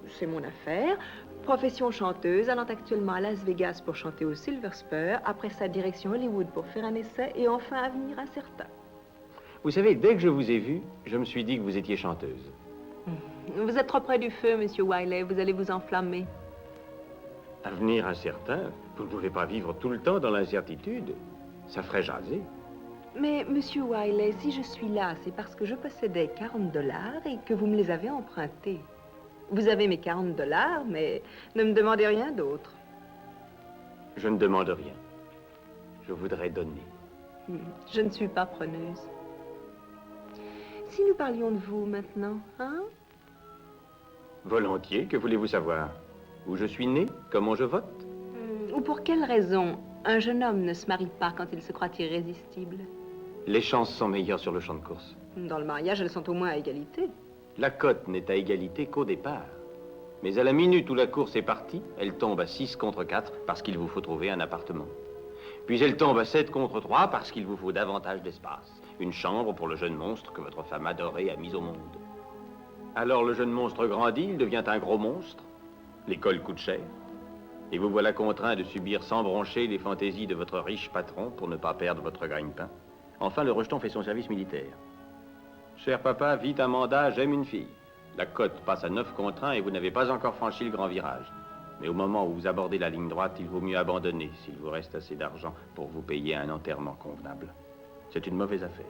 c'est mon affaire. Profession chanteuse, allant actuellement à Las Vegas pour chanter au Silver Spur, après sa direction Hollywood pour faire un essai, et enfin avenir incertain. Vous savez, dès que je vous ai vu, je me suis dit que vous étiez chanteuse. Vous êtes trop près du feu, Monsieur Wiley, vous allez vous enflammer. Avenir incertain? Vous ne pouvez pas vivre tout le temps dans l'incertitude. Ça ferait jaser. Mais, Monsieur Wiley, si je suis là, c'est parce que je possédais 40 $ et que vous me les avez empruntés. Vous avez mes 40 $, mais ne me demandez rien d'autre. Je ne demande rien. Je voudrais donner. Je ne suis pas preneuse. Si nous parlions de vous maintenant, hein? Volontiers, que voulez-vous savoir? Où je suis né? Comment je vote? Ou pour quelle raison un jeune homme ne se marie pas quand il se croit irrésistible? Les chances sont meilleures sur le champ de course. Dans le mariage, elles sont au moins à égalité. La cote n'est à égalité qu'au départ. Mais à la minute où la course est partie, elle tombe à 6 contre 4 parce qu'il vous faut trouver un appartement. Puis elle tombe à 7 contre 3 parce qu'il vous faut davantage d'espace. Une chambre pour le jeune monstre que votre femme adorée a mis au monde. Alors le jeune monstre grandit, il devient un gros monstre. L'école coûte cher. Et vous voilà contraint de subir sans broncher les fantaisies de votre riche patron pour ne pas perdre votre gagne-pain. Enfin, le rejeton fait son service militaire. Cher papa, vite un mandat, j'aime une fille. La cote passe à 9 contre 1 et vous n'avez pas encore franchi le grand virage. Mais au moment où vous abordez la ligne droite, il vaut mieux abandonner s'il vous reste assez d'argent pour vous payer un enterrement convenable. C'est une mauvaise affaire.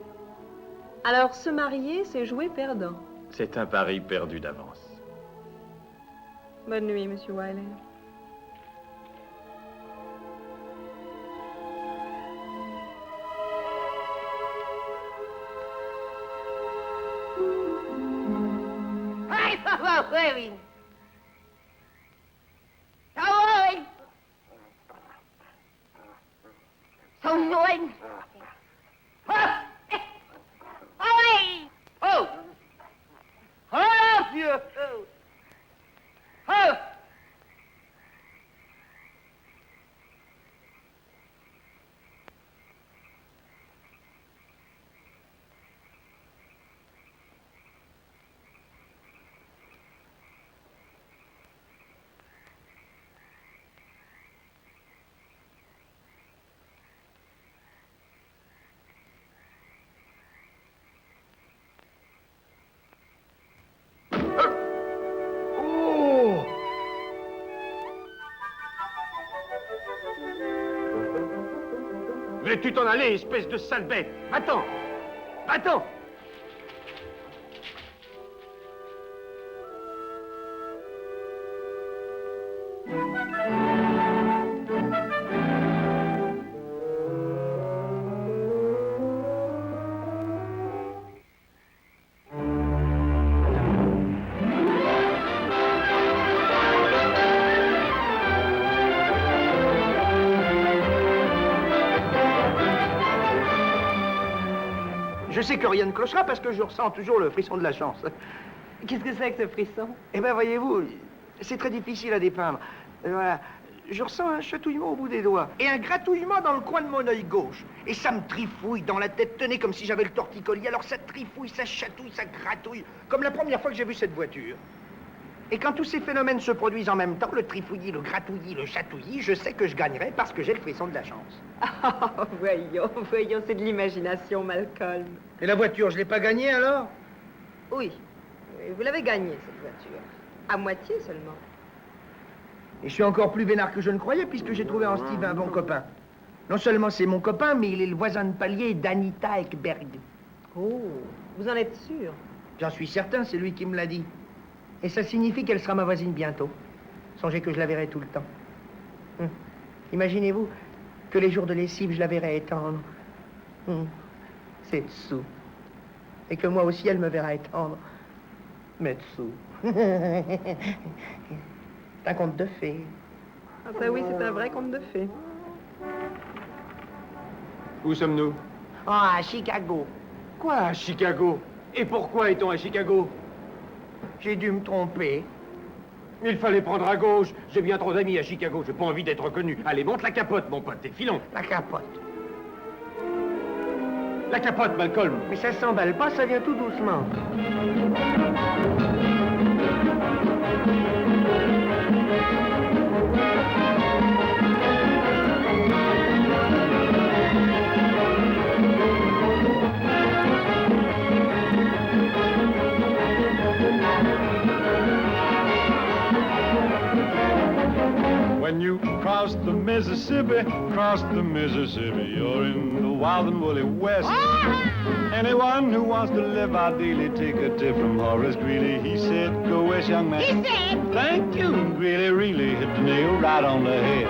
Alors, se marier, c'est jouer perdant. C'est un pari perdu d'avance. Bonne nuit, Monsieur Wiley. Hi, Papa, Willie. So Willie. So Willie. Willie. Oh. Oh, you. Oh. Veux-tu t'en aller, espèce de sale bête? Attends! Attends! Je sais que rien ne clochera parce que je ressens toujours le frisson de la chance. Qu'est-ce que c'est que ce frisson? Eh bien, voyez-vous, c'est très difficile à dépeindre. Voilà. Je ressens un chatouillement au bout des doigts et un gratouillement dans le coin de mon œil gauche. Et ça me trifouille dans la tête, tenez, comme si j'avais le torticolis. Alors ça trifouille, ça chatouille, ça gratouille, comme la première fois que j'ai vu cette voiture. Et quand tous ces phénomènes se produisent en même temps, le trifouillis, le gratouillis, le chatouillis, je sais que je gagnerai parce que j'ai le frisson de la chance. Oh, voyons, c'est de l'imagination, Malcolm. Et la voiture, je l'ai pas gagnée alors? Oui, vous l'avez gagnée, cette voiture. À moitié seulement. Et je suis encore plus vénard que je ne croyais puisque j'ai trouvé en Steve un bon copain. Non seulement c'est mon copain, mais il est le voisin de palier d'Anita Ekberg. Oh, vous en êtes sûr? J'en suis certain, c'est lui qui me l'a dit. Et ça signifie qu'elle sera ma voisine bientôt. Songez que je la verrai tout le temps. Imaginez-vous que les jours de lessive, je la verrai étendre. C'est dessous. Et que moi aussi, elle me verra étendre. Mais dessous. C'est un conte de fées. Ah ça oui, c'est un vrai conte de fées. Où sommes-nous? Oh, à Chicago. Quoi, à Chicago? Et pourquoi est-on à Chicago? J'ai dû me tromper. Il fallait prendre à gauche. J'ai bien trop d'amis à Chicago, j'ai pas envie d'être reconnu. Allez, monte la capote, mon pote, et filons. La capote. La capote, Malcolm. Mais ça s'emballe pas, ça vient tout doucement. When you cross the Mississippi, you're in the wild and woolly West. Anyone who wants to live ideally, take a tip from Horace Greeley. He said, go west, young man. He said. Thank you, Greeley really hit the nail right on the head.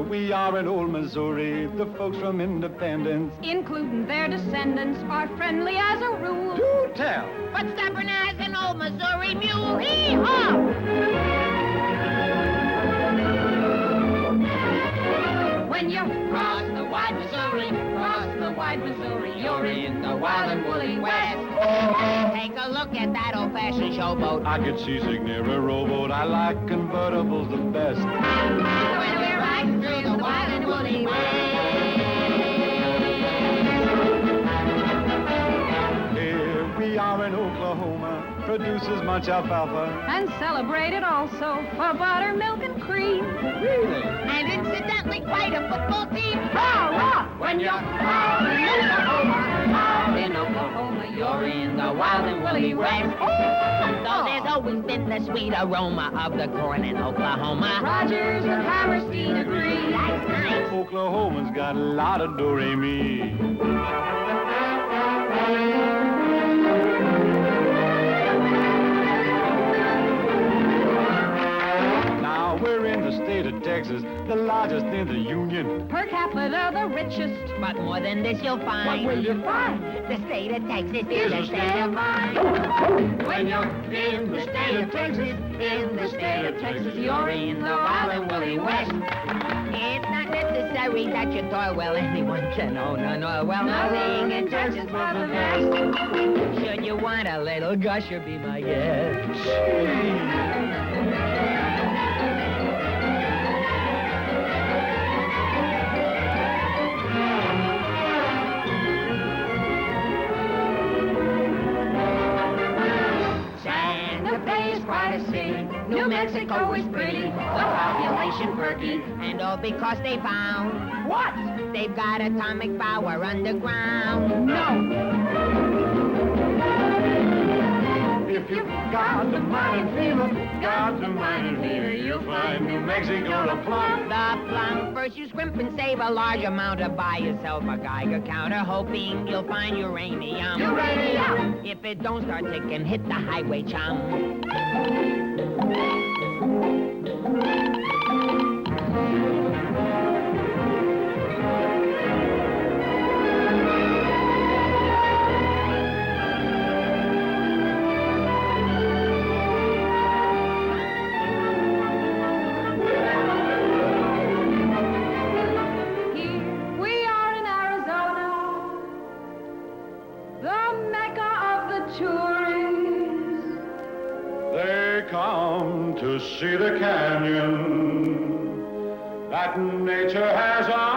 We are in old Missouri, the folks from Independence, including their descendants, are friendly as a rule. Do tell. But stubborn as an old Missouri mule. Hee-haw! When you cross the wide Missouri, you're in the wild and woolly West. Take a look at that old-fashioned showboat. I get seasick near a rowboat. I like convertibles the best. When we're riding through the wild and woolly West. Here we are in Oklahoma, produces much alfalfa. And celebrated also for butter, milk, and cream. Really? fight a football team. Rah, rah! When you're out in Oklahoma, you're in the wild and woolly west. So there's always been the sweet aroma of the corn in Oklahoma. Rogers and Hammerstein agree. That's nice. Oklahoma's got a lot of do-re-mi. Now we're in the state of Texas, the largest in the union. Per capita, the richest. But more than this you'll find. What will you find? The state of Texas is a state of mind. When you're in the state of Texas, in the state of Texas, you're in the wild and woolly west. It's not necessary that you toil well. Anyone can own an oil well. Nothing in Texas but the best. Should you want a little gusher, be my guest. Santa Fe is quite a city. New Mexico is pretty. The population perky. And all because they found What? they've got atomic power underground. If you've got the mining fever, got the mining fever, you'll find New Mexico to plumb. The plum. First you scrimp and save a large amount to buy yourself a Geiger counter, hoping you'll find uranium. Uranium! If it don't start ticking, hit the highway, chum. Here we are in Arizona, the mecca of the tourists. They come to see the canyon that nature has unfurled.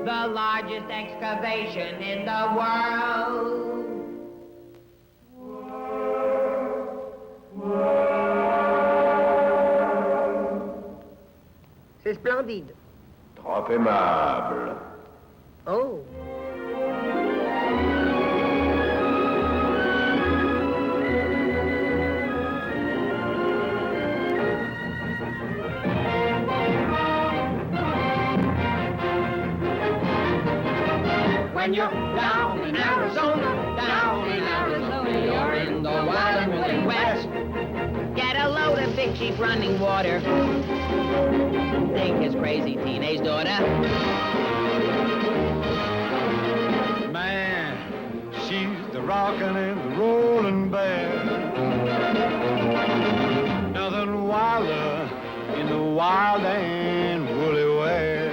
The largest excavation in the world. C'est splendide. Trop aimable. Oh. When you're down in Arizona, you're in the wild and woolly west. Get a load of big cheap running water. Think his crazy teenage daughter. Man, she's the rockin' and the rollin' bear. Nothing wilder in the wild and woolly west.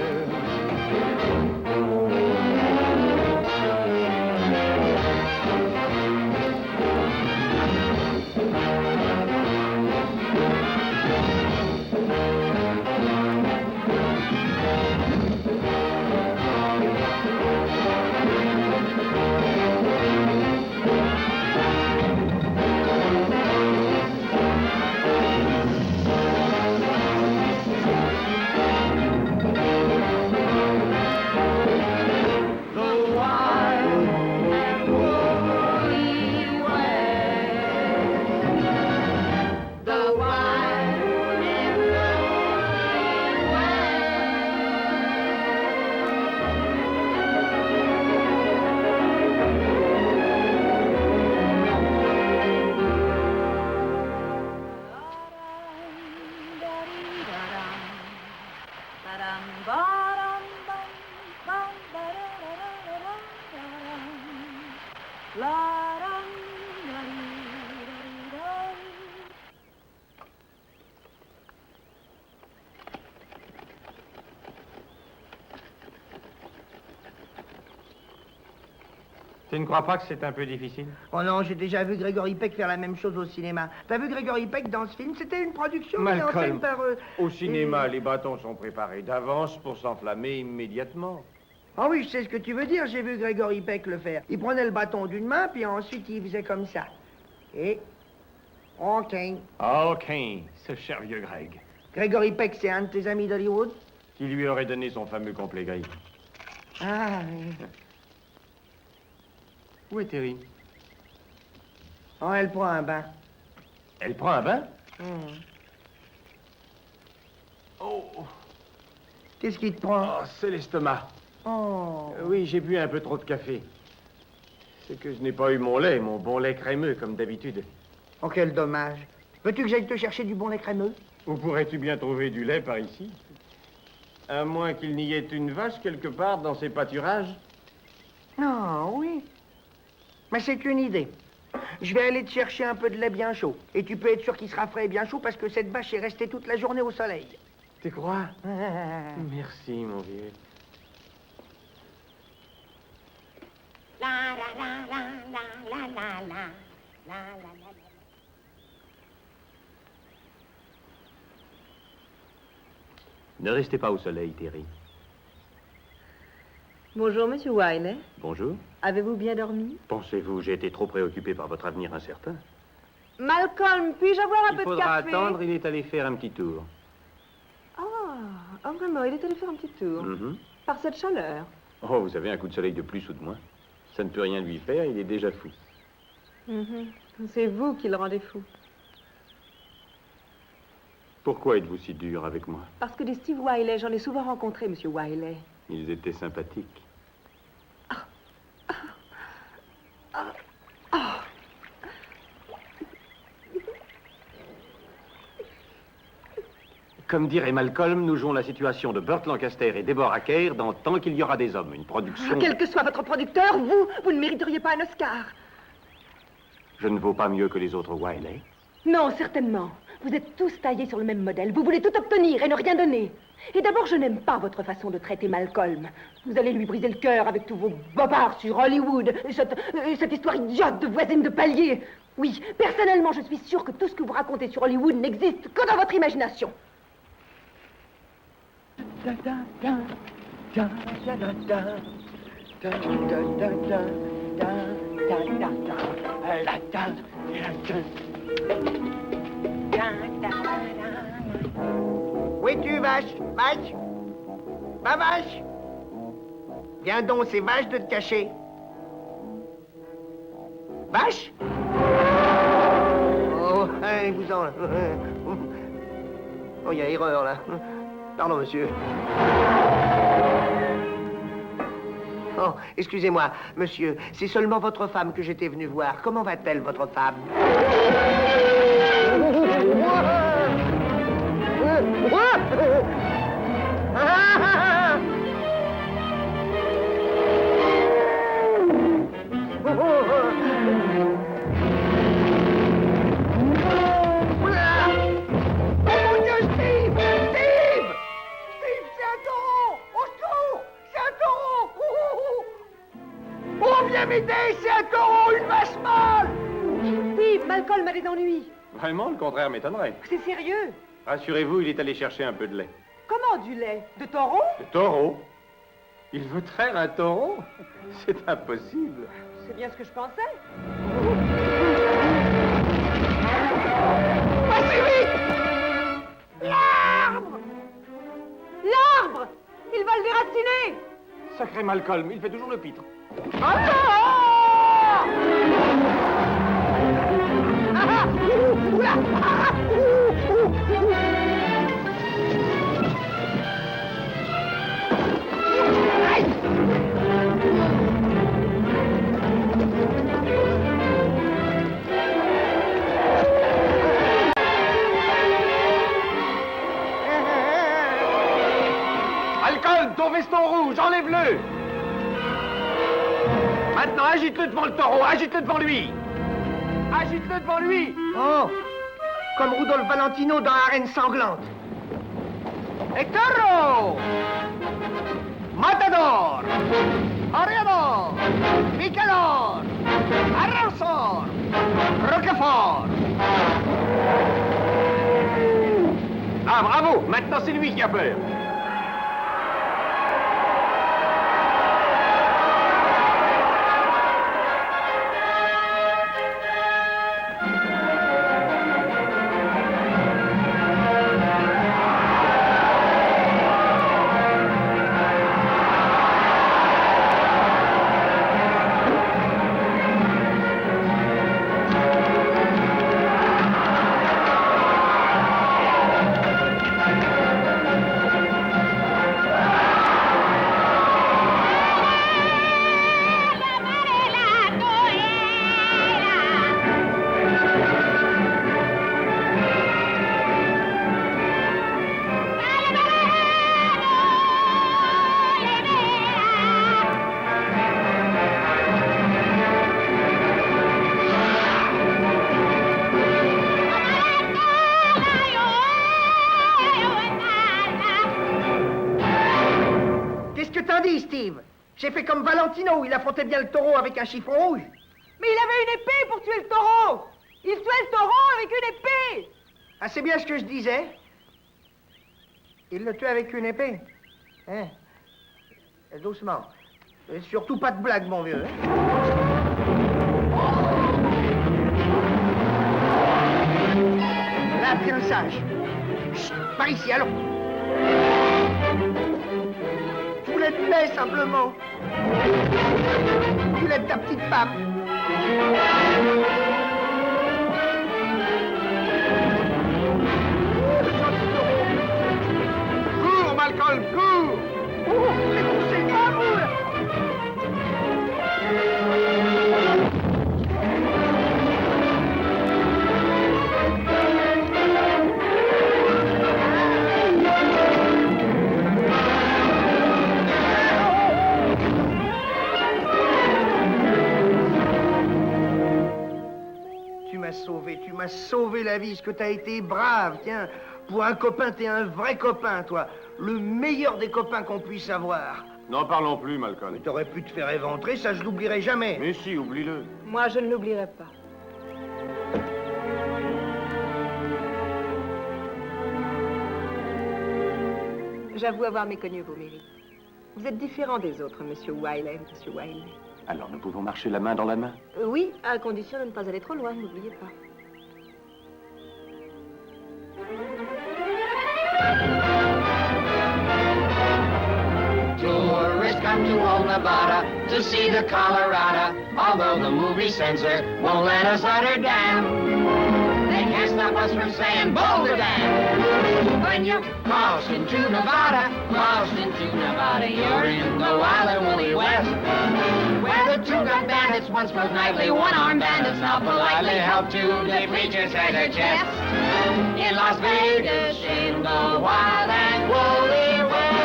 Tu ne crois pas que c'est un peu difficile? Oh non, j'ai déjà vu Gregory Peck faire la même chose au cinéma. T'as vu Gregory Peck dans ce film? C'était une production mise en scène Malcolm, par... au cinéma, les bâtons sont préparés d'avance pour s'enflammer immédiatement. Ah oui, je sais ce que tu veux dire, j'ai vu Gregory Peck le faire. Il prenait le bâton d'une main, puis ensuite il faisait comme ça. Et... OK. OK, ce cher vieux Greg. Gregory Peck, c'est un de tes amis d'Hollywood? Qui lui aurait donné son fameux complet gris. Ah, oui. Où est Terry? Oh, elle prend un bain. Elle prend un bain? Oh. Qu'est-ce qui te prend? Oh, c'est l'estomac. Oh. Oui, j'ai bu un peu trop de café. C'est que je n'ai pas eu mon lait, mon bon lait crémeux, comme d'habitude. Oh, quel dommage. Veux-tu que j'aille te chercher du bon lait crémeux? Où pourrais-tu bien trouver du lait par ici? À moins qu'il n'y ait une vache quelque part dans ces pâturages. Non, oui. Mais c'est une idée. Je vais aller te chercher un peu de lait bien chaud. Et tu peux être sûr qu'il sera frais et bien chaud parce que cette vache est restée toute la journée au soleil. Tu crois? Merci, mon vieux. La la la la la la la la la la la. Ne restez pas au soleil, Terry. Bonjour, monsieur Wiley. Bonjour. Avez-vous bien dormi? Pensez-vous, j'ai été trop préoccupé par votre avenir incertain? Malcolm, puis-je avoir un peu de Il faudra café? attendre, il est allé faire un petit tour. Ah, vraiment, il est allé faire un petit tour. Par cette chaleur. Oh, vous avez un coup de soleil de plus ou de moins. Ça ne peut rien lui faire, il est déjà fou. C'est vous qui le rendez fou. Pourquoi êtes-vous si dur avec moi? Parce que des Steve Wiley, j'en ai souvent rencontré, monsieur Wiley. Ils étaient sympathiques. Comme dirait Malcolm, nous jouons la situation de Burt Lancaster et Deborah Kerr dans Tant qu'il y aura des hommes, une production... Quel que soit votre producteur, vous ne mériteriez pas un Oscar. Je ne vaux pas mieux que les autres Wiley. Non, certainement. Vous êtes tous taillés sur le même modèle. Vous voulez tout obtenir et ne rien donner. Et d'abord, je n'aime pas votre façon de traiter Malcolm. Vous allez lui briser le cœur avec tous vos bobards sur Hollywood, et cette histoire idiote de voisine de palier. Oui, personnellement, je suis sûre que tout ce que vous racontez sur Hollywood n'existe que dans votre imagination. Où es-tu, vache? Vache? Ma vache? Viens donc, c'est vache de te cacher. Vache? Oh, hein, vous en... Oh, il y a erreur, là. Pardon, monsieur. Oh, excusez-moi, monsieur. C'est seulement votre femme que j'étais venu voir. Comment va-t-elle, votre femme? C'est un taureau, une vache mâle! Steve, Malcolm a des ennuis. Vraiment, le contraire m'étonnerait. C'est sérieux? Rassurez-vous, il est allé chercher un peu de lait. Comment du lait? De taureau? De taureau? Il veut traire un taureau? C'est impossible. C'est bien ce que je pensais. Passez vite! L'arbre! L'arbre! Il va le déraciner! Sacré Malcolm, il fait toujours le pitre. Malcolm, ton veston rouge, enlève-le! Maintenant, agite-le devant le taureau, agite-le devant lui! Agite-le devant lui! Oh! Comme Rudolph Valentino dans Arène sanglante. Et taureau! Matador! Ariador! Picador! Arransor! Roquefort! Ah, bravo! Maintenant, c'est lui qui a peur! dit, Steve. J'ai fait comme Valentino, il affrontait bien le taureau avec un chiffon rouge. Mais il avait une épée pour tuer le taureau. Il tuait le taureau avec une épée. Ah, c'est bien ce que je disais. Il le tue avec une épée. Hein? Doucement. Et surtout pas de blague, mon vieux. Hein? Là, tiens sage. Chut, par ici, allons. Je voulais te lait, simplement. Tu lèves ta petite femme. Cours, Malcolm, cours! Oh, mais poussez pas, vous! Tu m'as sauvé la vie, ce que t'as été brave, tiens. Pour un copain, t'es un vrai copain, toi. Le meilleur des copains qu'on puisse avoir. N'en parlons plus, Malcolm. T'aurais pu te faire éventrer, ça je l'oublierai jamais. Mais si, oublie-le. Moi, je ne l'oublierai pas. J'avoue avoir méconnu vos mérites. Vous êtes différent des autres, Monsieur Wiley, Monsieur Wiley. Alors nous pouvons marcher la main dans la main? Oui, à condition de ne pas aller trop loin, n'oubliez pas. Tourists come to old Nevada to see the Colorado, although the movie censor won't let us utter down. They can't stop us from saying Boulder Dam. When you cross into Nevada, you're in the wild and woolly West, where the two-gun bandits once rode nightly, one-armed bandits now politely help two-day preachers hang their chests. In Las Vegas, in the wild and woolly West.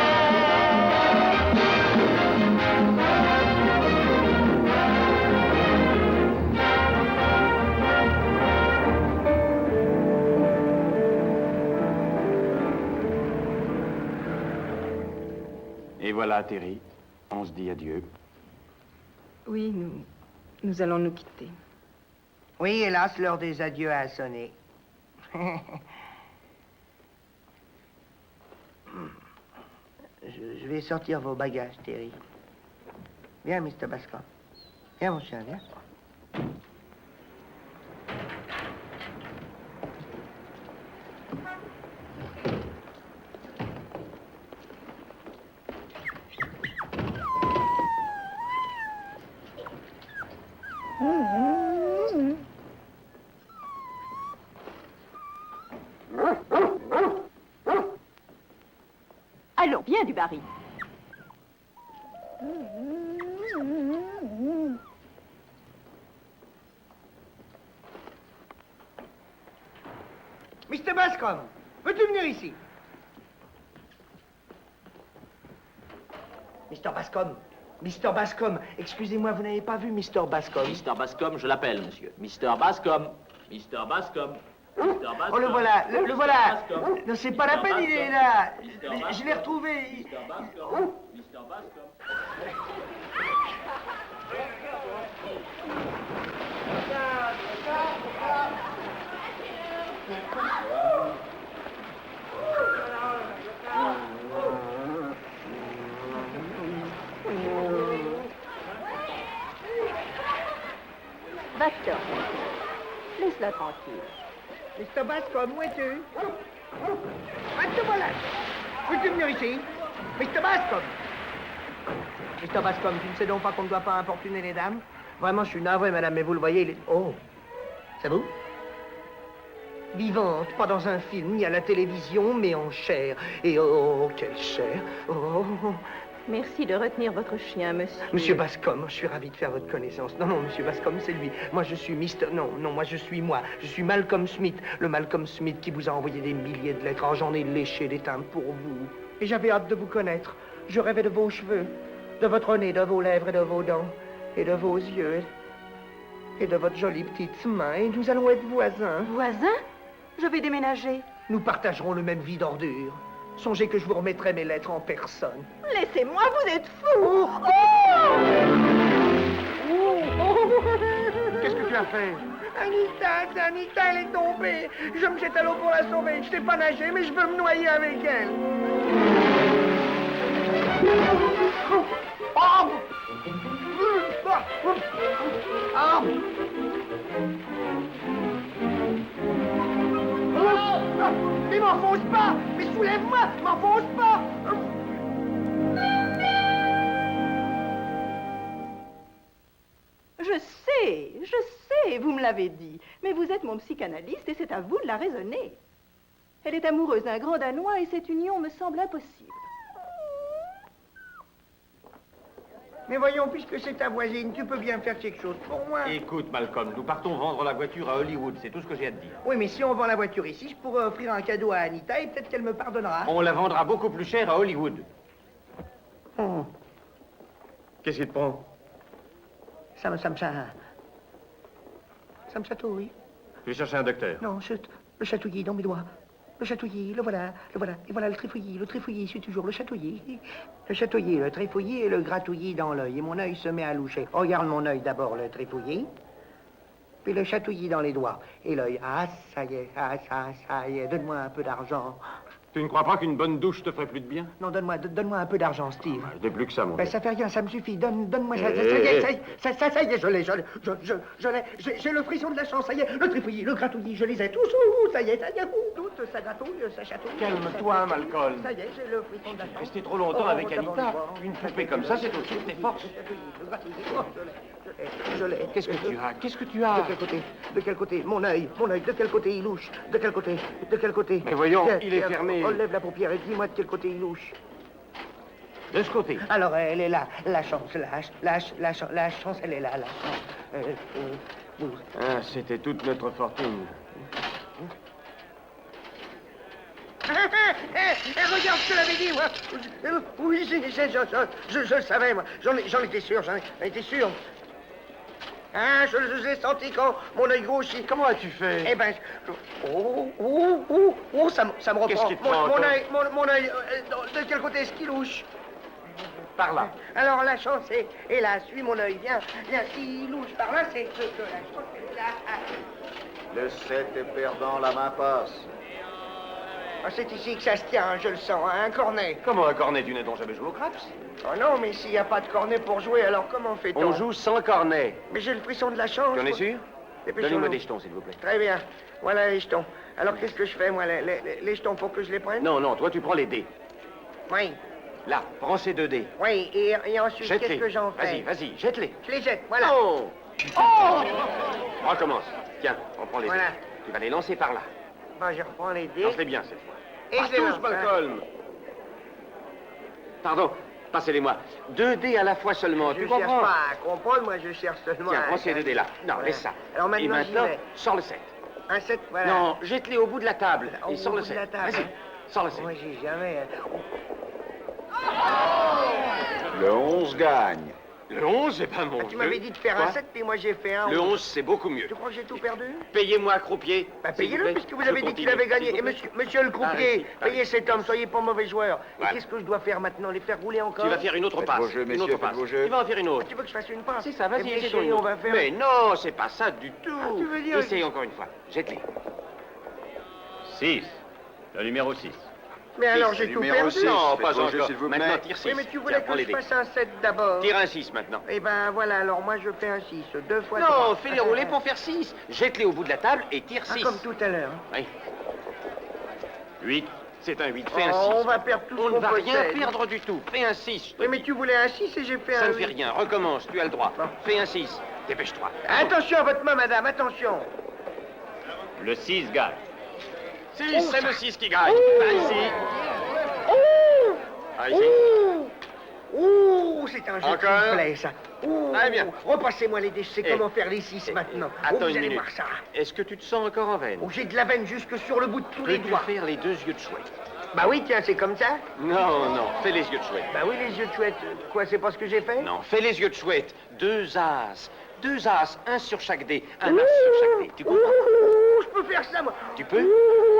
Et voilà, Terry, on se dit adieu. Oui, nous allons nous quitter. Oui, hélas, l'heure des adieux a sonné. Je vais sortir vos bagages, Terry. Viens, Mr. Bascom. Viens, mon chien, viens. Allons, viens du baril. Mr. Bascom, veux-tu venir ici? Mr. Bascom, Mr. Bascom, excusez-moi, vous n'avez pas vu Mr. Bascom? Mr. Bascom, je l'appelle, monsieur. Mr. Bascom. Mr. Bascom. Mr. Bascom. Oh, le voilà, le voilà. Bascom. Non, c'est pas la Mr. peine, il est Bascom. là. Je l'ai retrouvé. Mr. Bascom. Mr. Bascom. Va-t'en. Laisse-la tranquille. Mr. Bascom, où es-tu? Ah, te voilà. Veux-tu venir ici? Mr. Bascom. Mr. Bascom, tu ne sais donc pas qu'on ne doit pas importuner les dames? Vraiment, je suis navré, madame, mais vous le voyez, il est... Oh, c'est vous? Vivante, pas dans un film, ni à la télévision, mais en chair. Et oh, quelle chair! Oh. Merci de retenir votre chien, monsieur. Monsieur Bascom, je suis ravi de faire votre connaissance. Non, non, monsieur Bascom, c'est lui. Moi, je suis Mr... Non, moi. Je suis Malcolm Smith. Le Malcolm Smith qui vous a envoyé des milliers de lettres. Oh, j'en ai léché des timbres pour vous. Et j'avais hâte de vous connaître. Je rêvais de vos cheveux, de votre nez, de vos lèvres et de vos dents, et de vos yeux, et de votre jolie petite main. Et nous allons être voisins. Voisins? Je vais déménager. Nous partagerons le même vide d'ordure. Songez que je vous remettrai mes lettres en personne. Laissez-moi, vous êtes fou. Qu'est-ce que tu as fait? Anita, elle est tombée. Je me jette à l'eau pour la sauver. Je sais pas nager, mais je veux me noyer avec elle. Mais m'enfonce pas! Mais soulève-moi! M'enfonce pas! Je sais, vous me l'avez dit. Mais vous êtes mon psychanalyste et c'est à vous de la raisonner. Elle est amoureuse d'un grand Danois et cette union me semble impossible. Mais voyons, puisque c'est ta voisine, tu peux bien faire quelque chose pour moi. Écoute, Malcolm, nous partons vendre la voiture à Hollywood, c'est tout ce que j'ai à te dire. Oui, mais si on vend la voiture ici, je pourrais offrir un cadeau à Anita et peut-être qu'elle me pardonnera. On la vendra beaucoup plus cher à Hollywood. Oh. Qu'est-ce qui te prend? Ça me chatouille. Tu veux chercher un docteur? Non, le chatouillis dans mes doigts. Le chatouillis, le voilà. Et voilà le trifouillis, c'est toujours le chatouillis. Le chatouillis, le trifouillis et le gratouillis dans l'œil. Et mon œil se met à loucher. Oh, regarde mon œil d'abord, le trifouillis. Puis le chatouillis dans les doigts. Et l'œil, ah, ça y est, donne-moi un peu d'argent. Tu ne crois pas qu'une bonne douche te ferait plus de bien? Non, donne-moi un peu d'argent, Steve. De plus que ça, mon Ben, gars. ça fait rien, ça me suffit. Donne-moi ça. Ça y est, je l'ai. J'ai le frisson de la chance, ça y est. Le trifouillis, le gratouillis, je les ai tous. Ça y est, tout, ça gratouille, ça chatouille. Calme-toi, Malcolm. Ça y est, j'ai le frisson de la chance. Rester trop longtemps avec Anita. Une poupée comme ça, c'est au-dessus de tes forces. Je l'ai. Qu'est-ce que tu as? De quel côté? Mon œil, de quel côté il louche? De quel côté? Mais voyons, il est fermé. Relève la paupière et dis-moi de quel côté il louche. De ce côté. Alors, elle est là, la chance, la chance, elle est là, la chance. Ah, c'était toute notre fortune. Regarde, je te l'avais dit, moi. Oui, je le savais, moi. J'en étais sûr. Ah, je l'ai senti quand mon œil gauche... Comment as-tu fait? Eh ben... ça me reprend. Qu'est-ce qui te prend, Mon œil, de quel côté est-ce qu'il louche? Par là. Alors, la chance est là. Suis mon œil, viens. S'il louche par là, c'est que la chance est là. Le 7 est perdant, la main passe. Ah, c'est ici que ça se tient, je le sens, hein, un cornet. Comment un cornet? Tu n'as donc jamais joué au craps? Oh non, mais s'il n'y a pas de cornet pour jouer, alors comment fait-on? On joue sans cornet. Mais j'ai le frisson de la chance. Tu en es sûr? Dépêchons-nous. Donnez-moi des jetons, s'il vous plaît. Très bien. Voilà les jetons. Alors, qu'est-ce que je fais, moi, les jetons, pour que je les prenne? Non, toi, tu prends les dés. Oui. Là, prends ces 2 dés. Oui, et ensuite, qu'est-ce que j'en fais? Vas-y, jette-les. Je les jette, voilà. Non. Oh! Recommence. Tiens, on prend les Voilà. dés. Tu vas les lancer par là. Bon, je reprends les dés. Lance-les bien, cette fois. Et je les Tous, lance, Malcolm. Pardon, passez-les-moi. 2 dés à la fois seulement, tu Je cherche comprends? pas à comprendre, moi, je cherche seulement Tiens, à... prends ces 2 dés là. Non, Voilà. laisse ça. Alors Et maintenant, j'y maintenant, vais. sors le 7. Un 7, voilà. Non, jette-les au bout de la table. Au Et sors bout le de 7. la table, Vas-y, hein. sors le 7. Moi, j'ai jamais... Le 11 gagne. Le 11, c'est pas mon Tu m'avais dit de faire Quoi? un 7, puis moi, j'ai fait un... Le 11, c'est beaucoup mieux. Tu crois que j'ai tout perdu? Payez-moi, croupier. Bah, s'il vous payez-le, plaît. puisque vous Je avez dit qu'il continue, avait gagné. s'il Et vous plaît. monsieur le croupier, Arrêtez, payez cet homme, soyez pas mauvais joueur. Voilà. Et qu'est-ce que je dois faire maintenant? Les faire rouler encore? Tu vas faire une autre passe. vos jeux, Une messieurs, autre faites passe. vos jeux. Tu vas en faire une autre. Tu veux que je fasse une passe? C'est ça, vas-y, Eh bien, essaye chérie, on va faire... Mais non, c'est pas ça du tout. Ah, tu veux dire- Essaye encore une fois. Jette-les. 6. Le numéro 6. Mais alors, j'ai tout numéro perdu. 6. Non, faites pas vos jeux, encore. s'il vous plaît. Maintenant, tire 6. Oui, mais tu voulais Tiens, prends que les je dés. fasse un 7 d'abord. Tire un 6 maintenant. Eh ben, voilà, alors moi, je fais un 6. 2 fois Non, 3. fais-les rouler pour faire 6. Jette-les au bout de la table et tire Ah, 6. comme tout à l'heure. Oui. 8. C'est un 8. Fais un 6. On va perdre tout ce On ne qu'on va rien possède. perdre du tout. Fais un 6. je te Oui, dis. mais tu voulais un 6 et j'ai fait Ça un ne fait 8. rien. Recommence. Tu as le droit. Bon. Fais un 6. Dépêche-toi. Attention à votre main, madame, attention. Le 6 gagne. 6, c'est le 6 qui gagne. Viens ici. Ah, ici. Ouh, c'est un jeu qui Encore. me plaît, ça. Ouh, Très bien. Repassez-moi les dés, je sais Eh. comment faire les 6 maintenant. Attends vous une allez minute. voir ça. Est-ce que tu te sens encore en veine? Oh, j'ai de la veine jusque sur le bout de tous les Peux-tu doigts. faire les 2 yeux de chouette? Bah oui, tiens, c'est comme ça. Non, fais les yeux de chouette. Bah oui, les yeux de chouette. Quoi, c'est pas ce que j'ai fait? Non, fais les yeux de chouette. 2 as. 2 as, un sur chaque dé. Un as sur chaque dé. Tu comprends? Ouh, je peux faire ça, moi. Tu peux?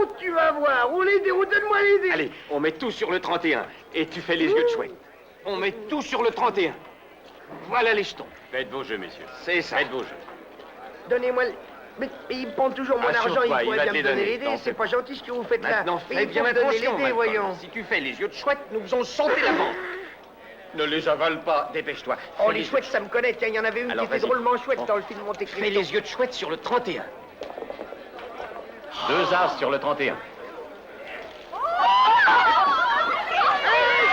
Oh, tu vas voir. Oh, les dés, oh, donne-moi les dés. Allez, on met tout sur le 31. Et tu fais les yeux de chouette. On met tout sur le 31. Voilà les jetons. Faites vos jeux, messieurs. C'est ça. Faites vos jeux. Donnez-moi le... Mais il prend toujours mon argent, il Assure-toi, il pourrait va bien te me les donner donner, les dés. t'en C'est fais pas gentil ce que vous faites là. Maintenant, Mais fais il bien faut me donner attention, les dés, Malcolm. voyons. Si tu fais les yeux de chouette, nous faisons sauter la banque. Ne les avale pas, dépêche-toi. Oh, Fais les chouettes, ça me connaît. Tiens, il y en avait une Alors, qui était vas-y. drôlement chouette Bon. dans le film Monte Cristo. Fais les yeux de chouette sur le 31. 2 as sur le 31. Je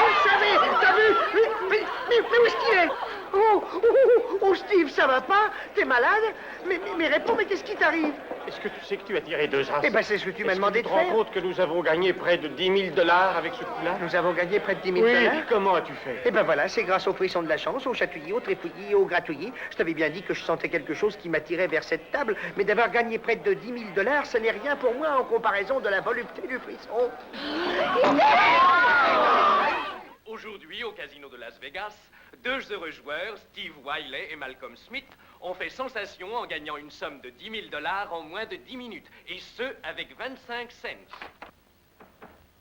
le savais. T'as vu? Mais où est-ce qu'il est? Oh, Steve, ça va pas? T'es malade? Mais réponds, mais qu'est-ce qui t'arrive? Est-ce que tu sais que tu as tiré 2 as? Eh ben, c'est ce que tu m'as demandé de Tu te rends faire. compte que nous avons gagné près de 10 000 $ avec ce coup-là? Nous avons gagné près de 10 000 Oui, $. puis comment as-tu fait? Eh ben voilà, c'est grâce au frisson de la chance, au chatouillis, au trépouillis, au gratouillis. Je t'avais bien dit que je sentais quelque chose qui m'attirait vers cette table, mais d'avoir gagné près de 10 000 $, ce n'est rien pour moi en comparaison de la volupté du frisson. Aujourd'hui, au casino de Las Vegas, 2 heureux joueurs, Steve Wiley et Malcolm Smith, ont fait sensation en gagnant une somme de 10 000 $ en moins de 10 minutes, et ce, avec 25 cents.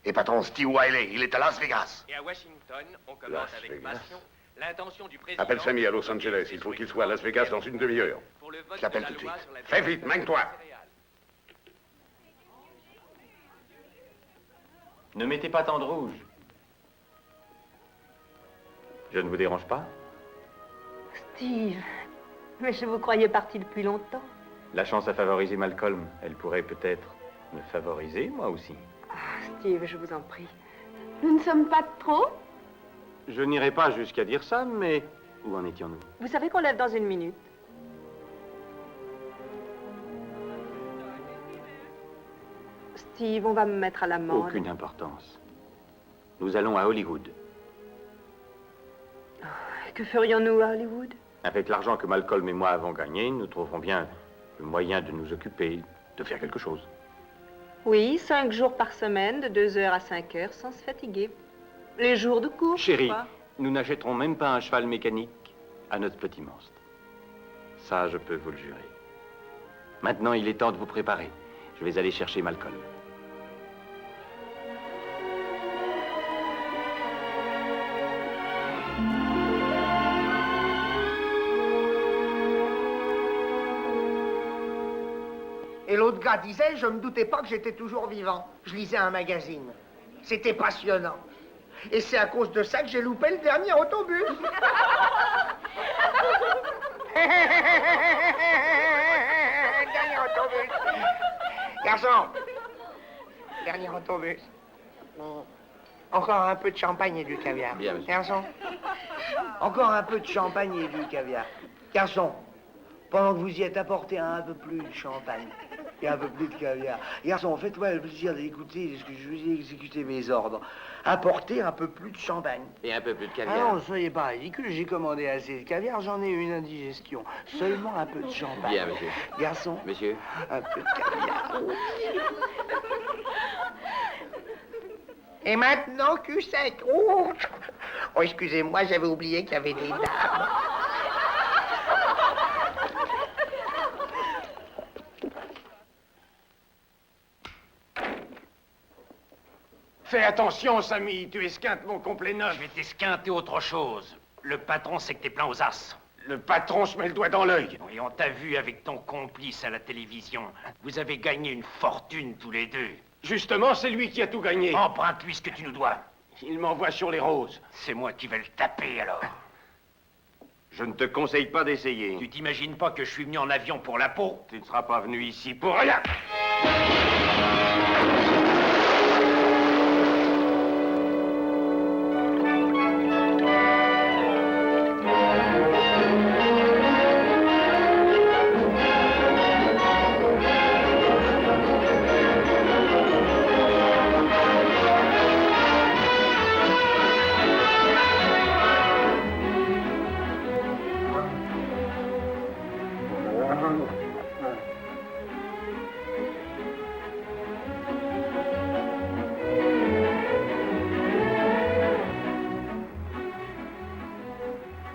Et patron, Steve Wiley, il est à Las Vegas. Et à Washington, on commente Las avec Vegas. passion l'intention du président... Appelle Sammy à Los Angeles. Il faut qu'il soit à Las Vegas dans une demi-heure. pour le vote Je l'appelle de la tout de loi suite. sur la Fais vite, mène-toi. Ne mettez pas tant de rouge. Je ne vous dérange pas? Steve, mais je vous croyais parti depuis longtemps. La chance a favorisé Malcolm. Elle pourrait peut-être me favoriser, moi aussi. Steve, je vous en prie. Nous ne sommes pas trop? Je n'irai pas jusqu'à dire ça, mais où en étions-nous? Vous savez qu'on lève dans une minute. Steve, on va me mettre à l'amende. Aucune importance. Nous allons à Hollywood. Que ferions-nous à Hollywood? Avec l'argent que Malcolm et moi avons gagné, nous trouverons bien le moyen de nous occuper, de faire quelque chose. Oui, 5 jours par semaine, de 2 heures à 5 heures, sans se fatiguer. Les jours de cours, Chérie, quoi. nous n'achèterons même pas un cheval mécanique à notre petit monstre. Ça, je peux vous le jurer. Maintenant, il est temps de vous préparer. Je vais aller chercher Malcolm. Et l'autre gars disait, je me doutais pas que j'étais toujours vivant. Je lisais un magazine. C'était passionnant. Et c'est à cause de ça que j'ai loupé le dernier autobus. Dernier autobus. Garçon. Dernier autobus. Encore un peu de champagne et du caviar. Bien, monsieur. Garçon. Encore un peu de champagne et du caviar. Garçon. Pendant que vous y êtes, apportez un peu plus de champagne et un peu plus de caviar. Garçon, faites-moi le plaisir d'écouter ce que je vous ai exécuté mes ordres. Apportez un peu plus de champagne. Et un peu plus de Ah caviar. non, soyez pas ridicule, j'ai commandé assez de caviar, j'en ai eu une indigestion. Seulement un peu de champagne. Bien, monsieur. Garçon, Monsieur, un peu de caviar. Et maintenant, cul sec. Oh, excusez-moi, j'avais oublié qu'il y avait des dames. Fais attention, Sammy. Tu esquintes mon complet neuf. Je vais t'esquinter autre chose. Le patron sait que t'es plein aux as. Le patron se met le doigt dans l'œil. Et on t'a vu avec ton complice à la télévision. Vous avez gagné une fortune tous les deux. Justement, c'est lui qui a tout gagné. Emprunte-lui ce que tu nous dois. Il m'envoie sur les roses. C'est moi qui vais le taper alors. Je ne te conseille pas d'essayer. Tu t'imagines pas que je suis venu en avion pour la peau? Tu ne seras pas venu ici pour rien.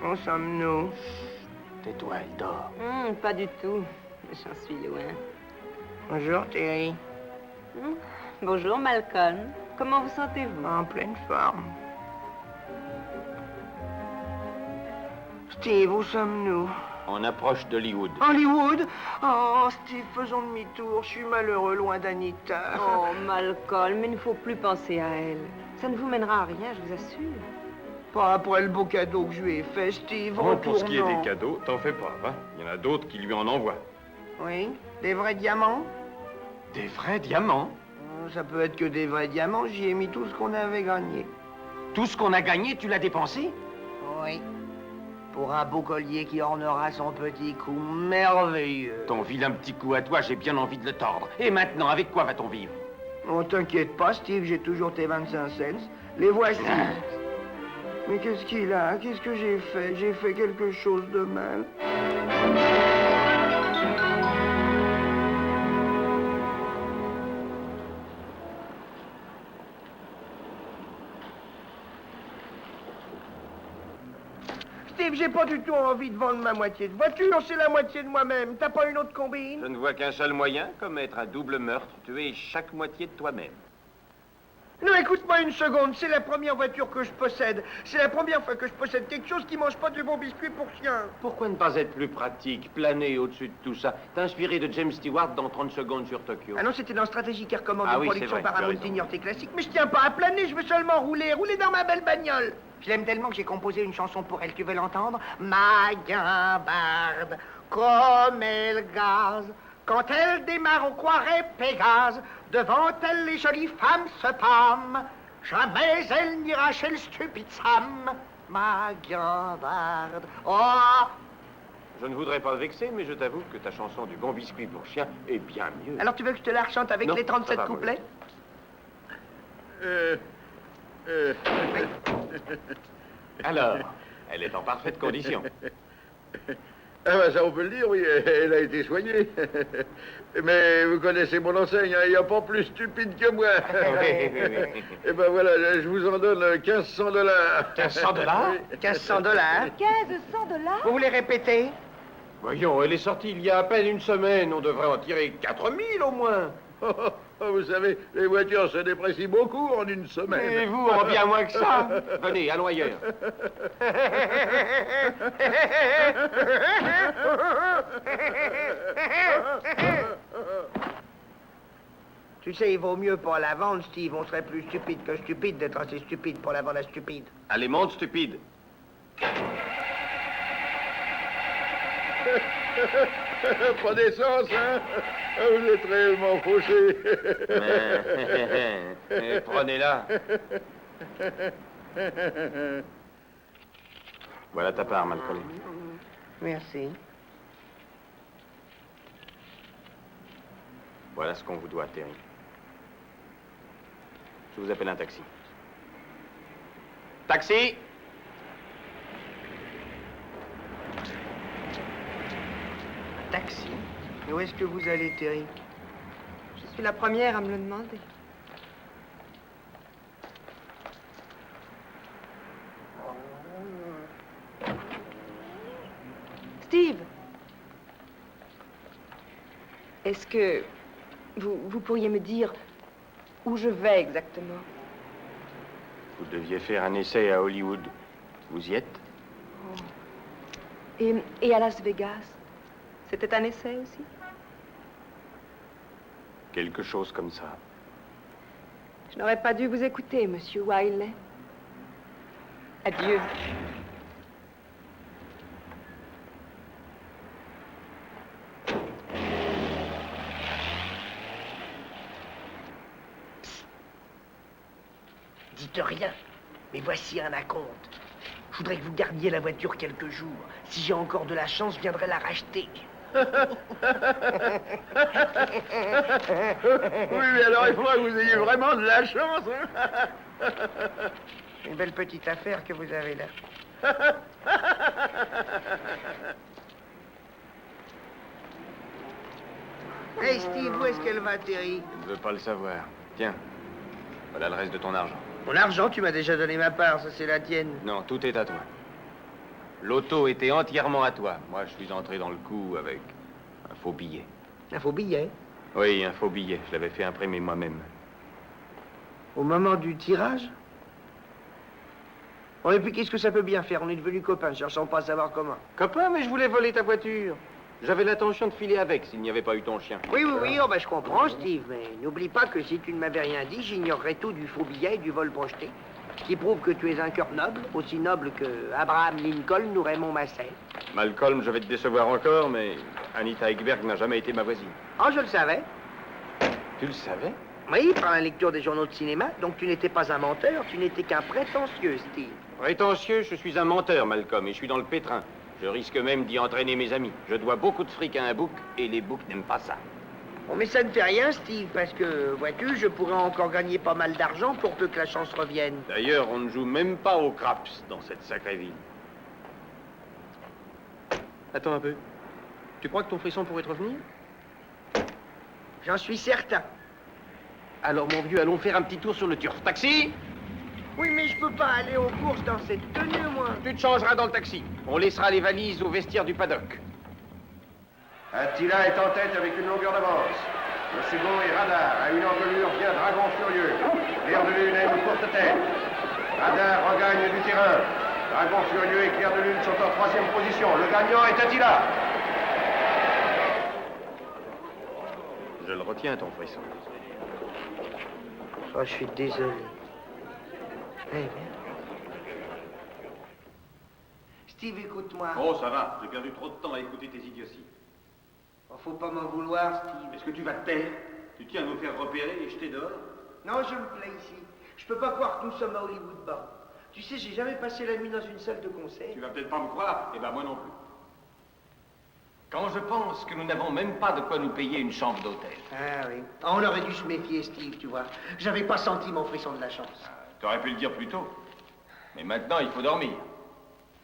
Où sommes-nous? tais-toi, elle dort. Pas du tout. J'en suis loin. Bonjour, Thierry. Bonjour, Malcolm. Comment vous sentez-vous? En pleine forme. Steve, où sommes-nous? On approche d'Hollywood. Hollywood? Oh, Steve, faisons demi-tour. Je suis malheureux loin d'Anita. Oh, Malcolm, il ne faut plus penser à elle. Ça ne vous mènera à rien, je vous assure. Pas après le beau cadeau que je lui ai fait, Steve. Bon, pour ce qui est retournons. des cadeaux, t'en fais pas, hein. Il y en a d'autres qui lui en envoient. Oui, des vrais diamants? Des vrais diamants? Ça peut être que des vrais diamants. J'y ai mis tout ce qu'on avait gagné. Tout ce qu'on a gagné, tu l'as dépensé? Oui. Pour un beau collier qui ornera son petit cou merveilleux. Ton vilain petit coup à toi, j'ai bien envie de le tordre. Et maintenant, avec quoi va-t-on vivre? Oh, t'inquiète pas, Steve, j'ai toujours tes 25 cents. Les voici. Mais qu'est-ce qu'il a? Qu'est-ce que j'ai fait? J'ai fait quelque chose de mal. Steve, j'ai pas du tout envie de vendre ma moitié de voiture, c'est la moitié de moi-même. T'as pas une autre combine? Je ne vois qu'un seul moyen, commettre un double meurtre, tuer chaque moitié de toi-même. Non, écoute-moi une seconde, c'est la première voiture que je possède. C'est la première fois que je possède quelque chose qui mange pas du bon biscuit pour chien. Pourquoi ne pas être plus pratique, planer au-dessus de tout ça? T'inspirer de James Stewart dans 30 secondes sur Tokyo. Ah non, c'était dans Stratégie qui recommande Ah une oui, production c'est vrai, tu as Paramount raison. Ignorté classique. Mais je tiens pas à planer, je veux seulement rouler dans ma belle bagnole. Je l'aime tellement que j'ai composé une chanson pour elle, tu veux l'entendre? Ma guimbarde, comme elle gaze. Quand elle démarre, on croirait Pégase. Devant elle, les jolies femmes se pâment. Jamais elle n'ira chez le stupide Sam. Ma guimbarde, oh. Je ne voudrais pas vexer, mais je t'avoue que ta chanson du bon biscuit pour chien est bien mieux. Alors tu veux que je te la rechante avec Non, les 37 ça va, couplets? Alors, elle est en parfaite condition. Ah ben ça on peut le dire, oui, elle a été soignée. Mais vous connaissez mon enseigne, il n'y a pas plus stupide que moi. Oui, oui, oui. Et ben voilà, je vous en donne 1500 $. 1500 $? 1500 $. 1500 $? Vous voulez répéter? Voyons, elle est sortie il y a à peine une semaine. On devrait en tirer 4000 au moins. Vous savez, les voitures se déprécient beaucoup en une semaine. Et vous, en bien moins que ça. Venez, allons ailleurs. Tu sais, il vaut mieux pas la vendre, Steve. On serait plus stupide que stupide d'être assez stupide pour la vendre à stupide. Allez, monte, stupide. Pas d'essence, hein? Vous êtes réellement fauché. Prenez-la. Voilà ta part, Malcolm. Merci. Voilà ce qu'on vous doit, Terry. Je vous appelle un taxi. Taxi! Taxi. Et où est-ce que vous allez, Terry? Je suis la première à me le demander. Steve, est-ce que vous pourriez me dire où je vais exactement? Vous deviez faire un essai à Hollywood. Vous y êtes? Et à Las Vegas? C'était un essai aussi? Quelque chose comme ça. Je n'aurais pas dû vous écouter, monsieur Wiley. Adieu. Dites rien, mais voici un acompte. Je voudrais que vous gardiez la voiture quelques jours. Si j'ai encore de la chance, je viendrai la racheter. Oui, mais alors il faudra que vous ayez vraiment de la chance. Hein? Une belle petite affaire que vous avez là. Hey Steve, où est-ce qu'elle va, Terry? Je ne veux pas le savoir. Tiens, voilà le reste de ton argent. Mon argent, tu m'as déjà donné ma part, ça c'est la tienne. Non, tout est à toi. L'auto était entièrement à toi. Moi, je suis entré dans le coup avec un faux billet. Un faux billet? Oui, un faux billet. Je l'avais fait imprimer moi-même. Au moment du tirage? Bon, et puis qu'est-ce que ça peut bien faire? On est devenus copains, cherchant pas à savoir comment. Copain, mais je voulais voler ta voiture. J'avais l'intention de filer avec s'il n'y avait pas eu ton chien. Oui, oh, je comprends, Steve, mais n'oublie pas que si tu ne m'avais rien dit, j'ignorerais tout du faux billet et du vol projeté, ce qui prouve que tu es un cœur noble, aussi noble que Abraham Lincoln ou Raymond Massey. Malcolm, je vais te décevoir encore, mais Anita Ekberg n'a jamais été ma voisine. Oh, je le savais. Tu le savais? Oui, par la lecture des journaux de cinéma, donc tu n'étais pas un menteur, tu n'étais qu'un prétentieux, Steve. Prétentieux, je suis un menteur, Malcolm, et je suis dans le pétrin. Je risque même d'y entraîner mes amis. Je dois beaucoup de fric à un bouc, et les boucs n'aiment pas ça. Bon, mais ça ne fait rien, Steve, parce que, vois-tu, je pourrais encore gagner pas mal d'argent pour peu que la chance revienne. D'ailleurs, on ne joue même pas au craps dans cette sacrée ville. Attends un peu. Tu crois que ton frisson pourrait te revenir? J'en suis certain. Alors, mon vieux, allons faire un petit tour sur le turf. Taxi? Oui, mais je peux pas aller aux courses dans cette tenue, moi. Tu te changeras dans le taxi. On laissera les valises au vestiaire du paddock. Attila est en tête avec une longueur d'avance. Le second est Radar. À une encolure vient Dragon Furieux. Clair de Lune a une courte tête. Radar regagne du terrain. Dragon Furieux et Clair de Lune sont en troisième position. Le gagnant est Attila. Je le retiens, ton frisson. Oh, je suis désolé. Eh bien. Steve, écoute-moi. Oh, ça va. J'ai perdu trop de temps à écouter tes idioties. Oh, faut pas m'en vouloir, Steve. Est-ce que tu vas te taire? Tu tiens à nous faire repérer et jeter dehors? Non, je me plais ici. Je peux pas croire que nous sommes à Hollywood Bar. Tu sais, j'ai jamais passé la nuit dans une salle de concert. Tu vas peut-être pas me croire. Eh ben, moi non plus. Quand je pense que nous n'avons même pas de quoi nous payer une chambre d'hôtel. Ah oui. On aurait dû se méfier, Steve, tu vois. J'avais pas senti mon frisson de la chance. T'aurais pu le dire plus tôt. Mais maintenant, il faut dormir.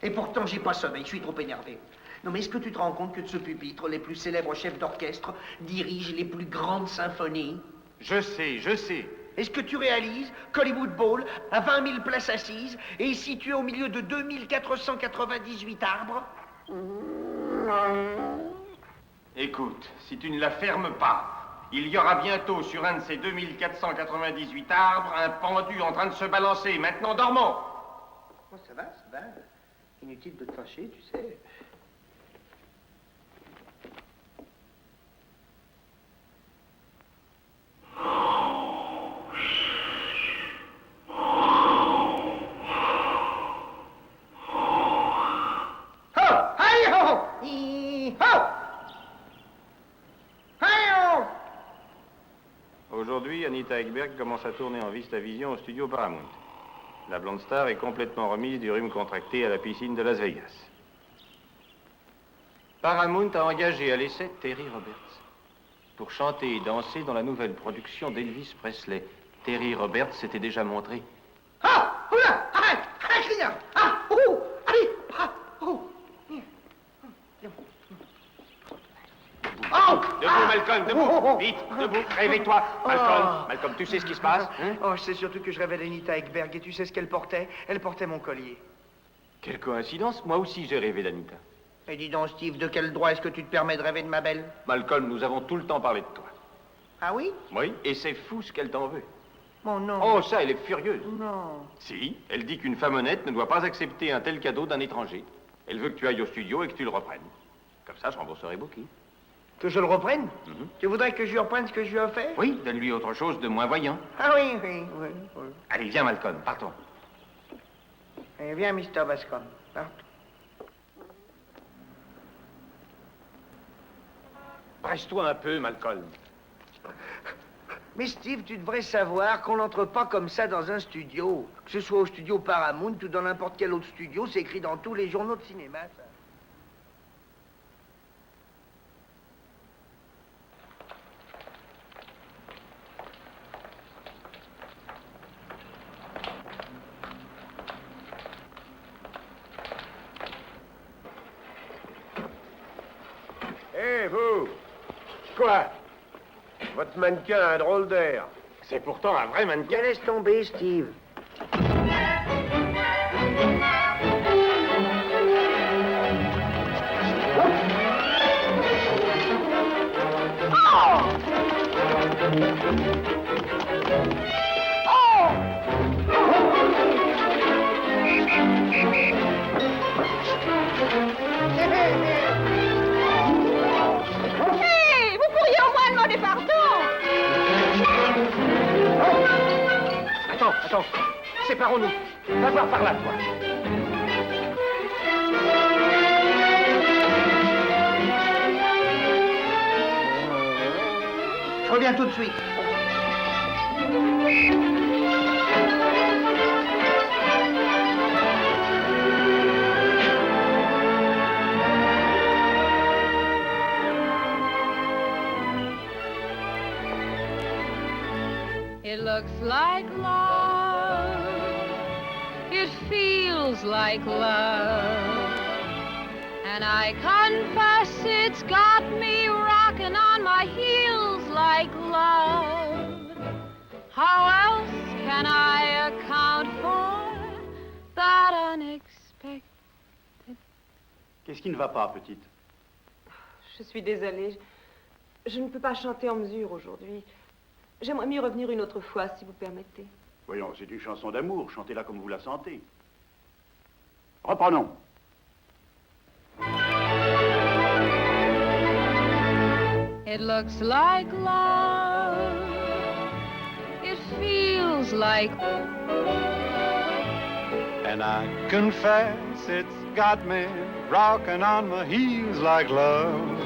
Et pourtant, j'ai pas sommeil, je suis trop énervé. Non, mais est-ce que tu te rends compte que de ce pupitre, les plus célèbres chefs d'orchestre dirigent les plus grandes symphonies? Je sais. Est-ce que tu réalises qu'Hollywood Bowl a 20 000 places assises et est situé au milieu de 2498 arbres? Écoute, si tu ne la fermes pas, il y aura bientôt sur un de ces 2498 arbres un pendu en train de se balancer. Maintenant, dormons. Oh, ça va. Inutile de te fâcher, tu sais. Aujourd'hui, Anita Ekberg commence à tourner en Vistavision au studio Paramount. La blonde star est complètement remise du rhume contracté à la piscine de Las Vegas. Paramount a engagé à l'essai Terry Roberts pour chanter et danser dans la nouvelle production d'Elvis Presley. Terry Roberts s'était déjà montré. Ah! Oula! Arrête, Crignard! Ah! Oh! Allez! Ah! Oh! Oh! Debout, Malcolm, debout! Vite, debout, réveille-toi! Malcolm, tu sais ce qui se passe, hein? Oh, je sais surtout que je rêvais d'Anita Ekberg et tu sais ce qu'elle portait? Elle portait mon collier. Quelle coïncidence, moi aussi j'ai rêvé d'Anita. Et dis donc, Steve, de quel droit est-ce que tu te permets de rêver de ma belle? Malcolm, nous avons tout le temps parlé de toi. Ah oui? Oui, et c'est fou ce qu'elle t'en veut. Oh non. Oh, ça, elle est furieuse. Non. Si, elle dit qu'une femme honnête ne doit pas accepter un tel cadeau d'un étranger. Elle veut que tu ailles au studio et que tu le reprennes. Comme ça, je rembourserai Bookie. Que je le reprenne? Tu voudrais que je lui reprenne ce que je lui ai offert? Oui, donne-lui autre chose de moins voyant. Ah oui. Allez, viens, Malcolm, partons. Eh, viens, Mr. Bascom, partons. Presse-toi un peu, Malcolm. Mais Steve, tu devrais savoir qu'on n'entre pas comme ça dans un studio. Que ce soit au studio Paramount ou dans n'importe quel autre studio, c'est écrit dans tous les journaux de cinéma, ça. Hé, vous! Quoi? Votre mannequin a un drôle d'air. C'est pourtant un vrai mannequin. Mais laisse tomber, Steve. Oh! Attends, séparons-nous. Va voir par là, toi. Je reviens tout de suite. It looks like love. It feels like love. And I confess it's got me rocking on my heels like love. How else can I account for that unexpected? Qu'est-ce qui ne va pas, petite? Je suis désolée. Je ne peux pas chanter en mesure aujourd'hui. J'aimerais mieux revenir une autre fois, si vous permettez. Voyons, c'est une chanson d'amour. Chantez-la comme vous la sentez. Reprenons. It looks like love. It feels like... And I confess it's got me rocking on my heels like love.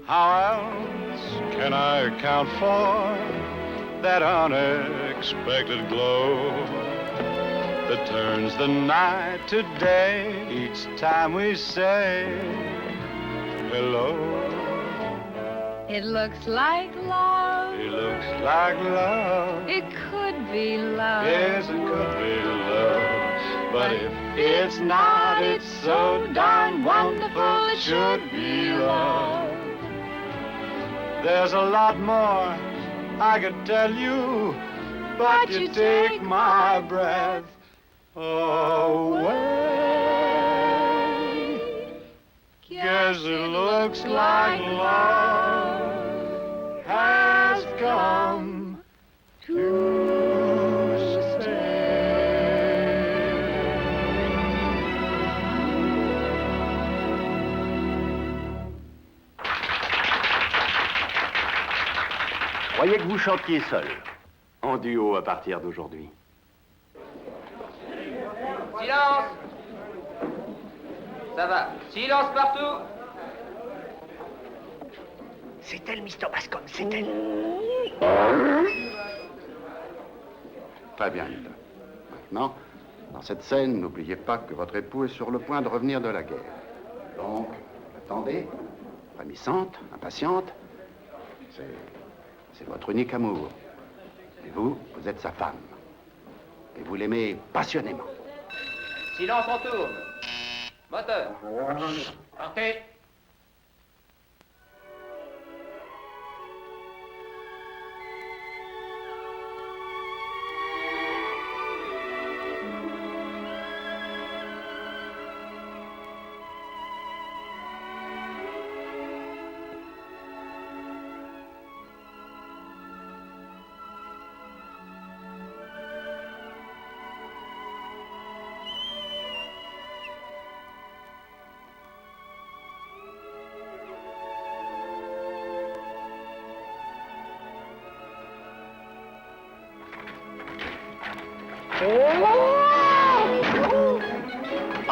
How else can I account for that unexpected glow that turns the night to day each time we say hello? It looks like love. It looks like love. It could be love. Yes, it could be love. But if it's not, it's so darn wonderful it should be love. There's a lot more I could tell you, but you take my breath away. Guess it looks like love has come to stay. Croyez que vous chantiez seul, en duo à partir d'aujourd'hui. Silence! Ça va. Silence partout! C'est elle, Mr. Bascom, c'est elle. Très bien, Hilda. Maintenant, dans cette scène, n'oubliez pas que votre époux est sur le point de revenir de la guerre. Donc, attendez, frémissante, impatiente. C'est votre unique amour. Et vous, vous êtes sa femme. Et vous l'aimez passionnément. Silence, on tourne. Moteur. Partez.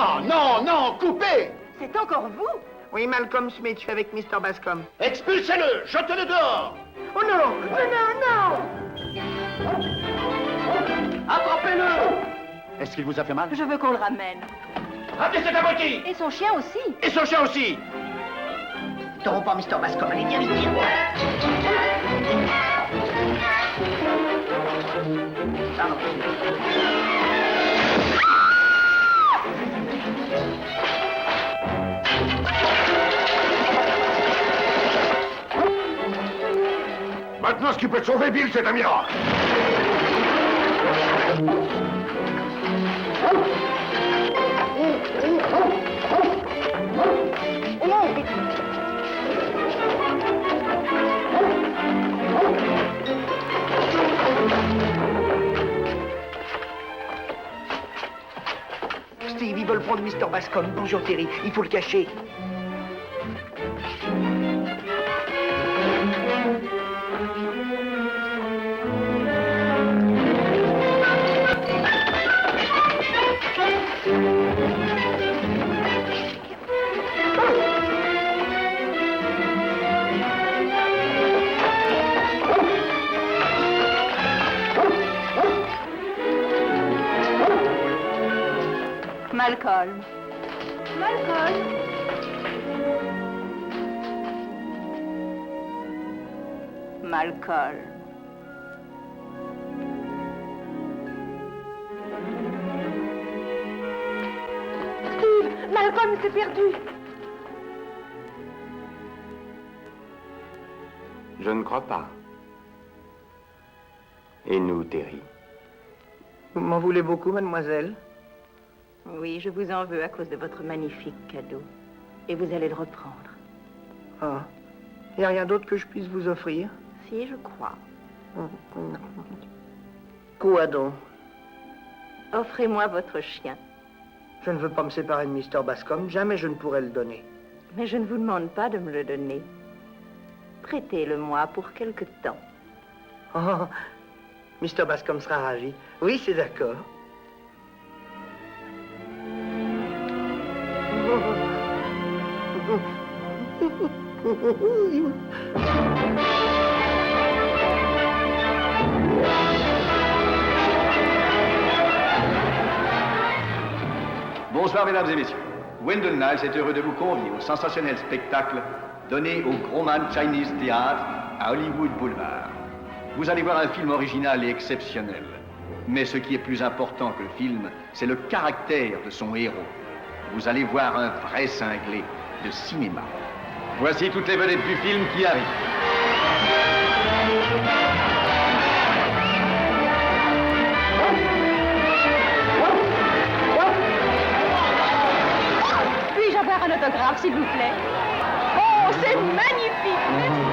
Oh non, non, coupez! C'est encore vous? Oui, Malcolm Smith, je suis avec Mr. Bascom. Expulsez-le! Jetez-le dehors! Oh non! Oh non, non! Attrapez-le! Est-ce qu'il vous a fait mal? Je veux qu'on le ramène. Ramenez cet abruti! Et son chien aussi. Et son chien aussi! T'aurons pas Mr. Bascom, allez, viens vite, viens. Pardon. Maintenant, ce qui peut te sauver, Bill, c'est un miracle. Steve, ils veulent prendre Mr. Bascom. Bonjour, Terry. Il faut le cacher. Malcolm. Malcolm. Malcolm. Steve, Malcolm s'est perdu. Je ne crois pas. Et nous, Terry? Vous m'en voulez beaucoup, mademoiselle? Oui, je vous en veux à cause de votre magnifique cadeau. Et vous allez le reprendre. Ah. Il n'y a rien d'autre que je puisse vous offrir? Si, je crois. Quoi donc? Offrez-moi votre chien. Je ne veux pas me séparer de Mr. Bascom. Jamais je ne pourrai le donner. Mais je ne vous demande pas de me le donner. Prêtez-le-moi pour quelque temps. Oh, Mr. Bascom sera ravi. Oui, c'est d'accord. Bonsoir, mesdames et messieurs. Wendell Niles est heureux de vous convier au sensationnel spectacle donné au Grauman Chinese Theatre à Hollywood Boulevard. Vous allez voir un film original et exceptionnel. Mais ce qui est plus important que le film, c'est le caractère de son héros. Vous allez voir un vrai cinglé de cinéma. Voici toutes les vedettes du film qui arrivent. Puis-je avoir un autographe, s'il vous plaît? Oh, c'est magnifique!